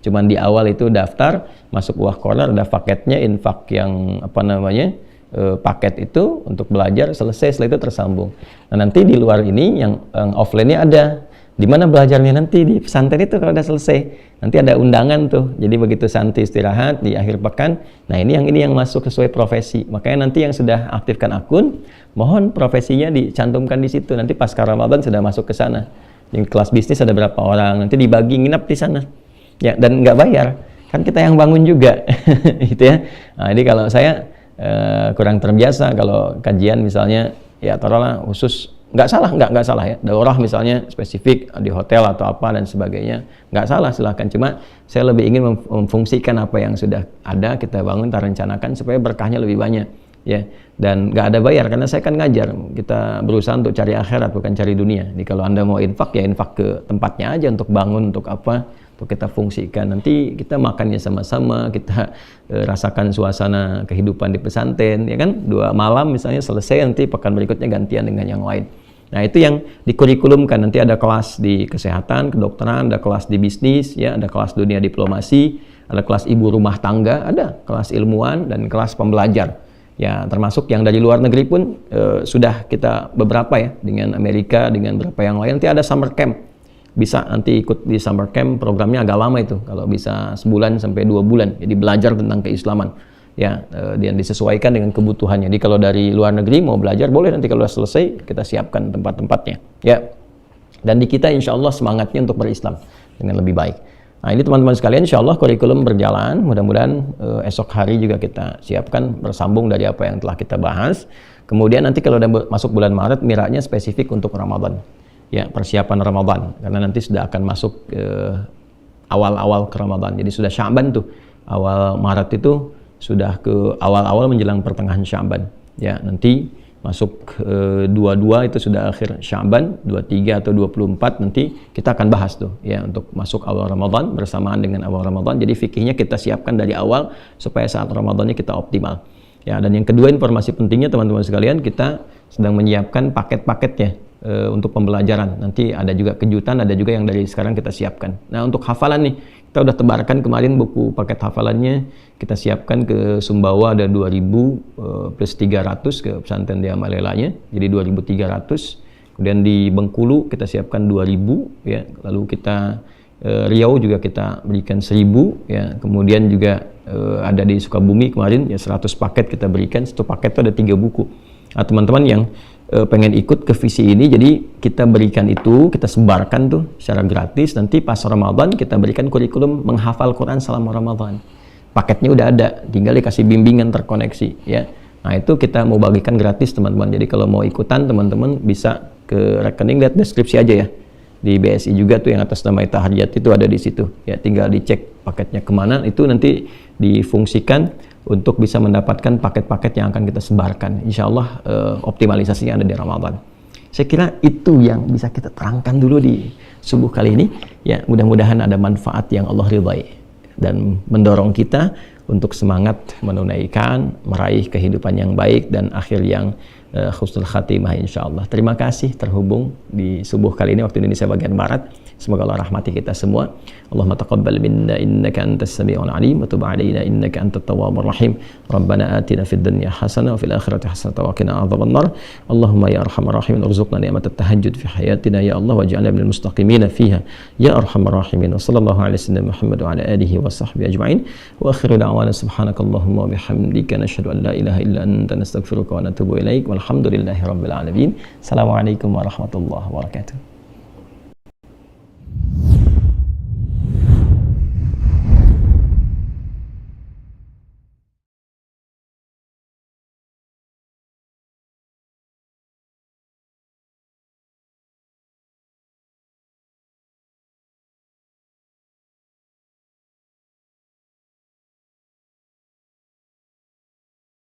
cuman di awal itu daftar masuk Uwah Corner, ada paketnya, infak yang paket itu untuk belajar, selesai, setelah itu tersambung. Nah, nanti di luar ini yang offline-nya ada. Di mana belajarnya nanti di pesantren itu kalau udah selesai. Nanti ada undangan tuh. Jadi begitu santri istirahat di akhir pekan, nah ini yang masuk sesuai profesi. Makanya nanti yang sudah aktifkan akun, mohon profesinya dicantumkan di situ. Nanti pasca Ramadan sudah masuk ke sana. Di kelas bisnis ada berapa orang, nanti dibagi nginap di sana. Ya, dan nggak bayar. Kan kita yang bangun juga. Gitu ya. Nah, jadi kalau saya kurang terbiasa kalau kajian misalnya ya taruhlah khusus, nggak salah ya, daurah misalnya spesifik di hotel atau apa dan sebagainya, nggak salah, silahkan. Cuma saya lebih ingin memfungsikan apa yang sudah ada, kita bangun, kita rencanakan supaya berkahnya lebih banyak ya, dan nggak ada bayar karena saya kan ngajar, kita berusaha untuk cari akhirat bukan cari dunia. Jadi kalau Anda mau infak ya infak ke tempatnya aja, untuk bangun, untuk apa, untuk kita fungsikan. Nanti kita makannya sama-sama, kita rasakan suasana kehidupan di pesantren ya kan, 2 malam misalnya selesai, nanti pekan berikutnya gantian dengan yang lain. Nah, itu yang dikurikulumkan. Nanti ada kelas di kesehatan, kedokteran, ada kelas di bisnis, ya, ada kelas dunia diplomasi, ada kelas ibu rumah tangga, ada kelas ilmuwan dan kelas pembelajar. Ya, termasuk yang dari luar negeri pun sudah kita beberapa ya, dengan Amerika, dengan beberapa yang lain. Nanti ada summer camp. Bisa nanti ikut di summer camp, programnya agak lama itu. Kalau bisa sebulan sampai 2 bulan. Jadi belajar tentang keislaman. Ya, dan disesuaikan dengan kebutuhannya. Jadi kalau dari luar negeri mau belajar boleh, nanti kalau sudah selesai kita siapkan tempat-tempatnya ya. Dan di kita insya Allah semangatnya untuk berislam dengan lebih baik. Nah, ini teman-teman sekalian, insya Allah kurikulum berjalan, mudah-mudahan esok hari juga kita siapkan bersambung dari apa yang telah kita bahas. Kemudian nanti kalau udah masuk bulan Maret, Miranya spesifik untuk Ramadan ya, persiapan Ramadan, karena nanti sudah akan masuk awal-awal ke Ramadan. Jadi sudah Sya'ban tuh, awal Maret itu sudah ke awal-awal menjelang pertengahan Sya'ban ya, nanti masuk 22 itu sudah akhir Sya'ban, 23 atau 24 nanti kita akan bahas tuh ya, untuk masuk awal Ramadan bersamaan dengan awal Ramadan. Jadi fikihnya kita siapkan dari awal supaya saat Ramadannya kita optimal ya. Dan yang kedua, informasi pentingnya teman-teman sekalian, kita sedang menyiapkan paket-paketnya untuk pembelajaran. Nanti ada juga kejutan, ada juga yang dari sekarang kita siapkan. Nah, untuk hafalan nih, kita udah tebarkan kemarin buku paket hafalannya, kita siapkan ke Sumbawa ada 2000 plus 300 ke pesantren di Amalelanya, jadi 2300. Kemudian di Bengkulu kita siapkan 2.000 ya. Lalu kita Riau juga kita berikan 1.000 ya. Kemudian juga ada di Sukabumi kemarin ya 100 paket kita berikan. Satu paket itu ada 3 buku. Nah, teman-teman yang pengen ikut ke visi ini, jadi kita berikan itu, kita sebarkan tuh secara gratis. Nanti pas Ramadan kita berikan kurikulum menghafal Quran selama Ramadan. Paketnya udah ada, tinggal dikasih bimbingan terkoneksi ya. Nah, itu kita mau bagikan gratis teman-teman. Jadi kalau mau ikutan teman-teman bisa ke rekening, lihat deskripsi aja ya. Di BSI juga tuh yang atas nama Tahiyat itu ada di situ. Ya, tinggal dicek paketnya kemana, itu nanti difungsikan untuk bisa mendapatkan paket-paket yang akan kita sebarkan. Insya Allah optimalisasinya ada di Ramadan. Saya kira itu yang bisa kita terangkan dulu di subuh kali ini. Ya, mudah-mudahan ada manfaat yang Allah ridhai dan mendorong kita untuk semangat menunaikan, meraih kehidupan yang baik dan akhir yang husnul khatimah insyaallah. Terima kasih terhubung di subuh kali ini waktu Indonesia bagian Barat. Semoga Allah rahmati kita semua. Allahumma taqabbal minna innaka antas sami'ul alim wa tub 'alaina innaka antat tawwabur rahim. Rabbana atina fid dunya hasanah wa fil akhirati hasanah wa qina adzabannar. Allahumma ya arhamar rahimin urzuqna ni'matat tahajjud fi hayatina ya Allah waj'alna minal mustaqimin fiha ya arhamar rahimin. Wa sallallahu ala sayyidina Muhammad wa ala alihi wa sahbihi ajma'in. Wa akhiru da'wana subhanakallahumma wa bihamdika nashhadu an la ilaha illa anta nastaghfiruka wa natubu ilaik. Walhamdulillahi rabbil alamin. Assalamualaikum warahmatullahi wabarakatuh.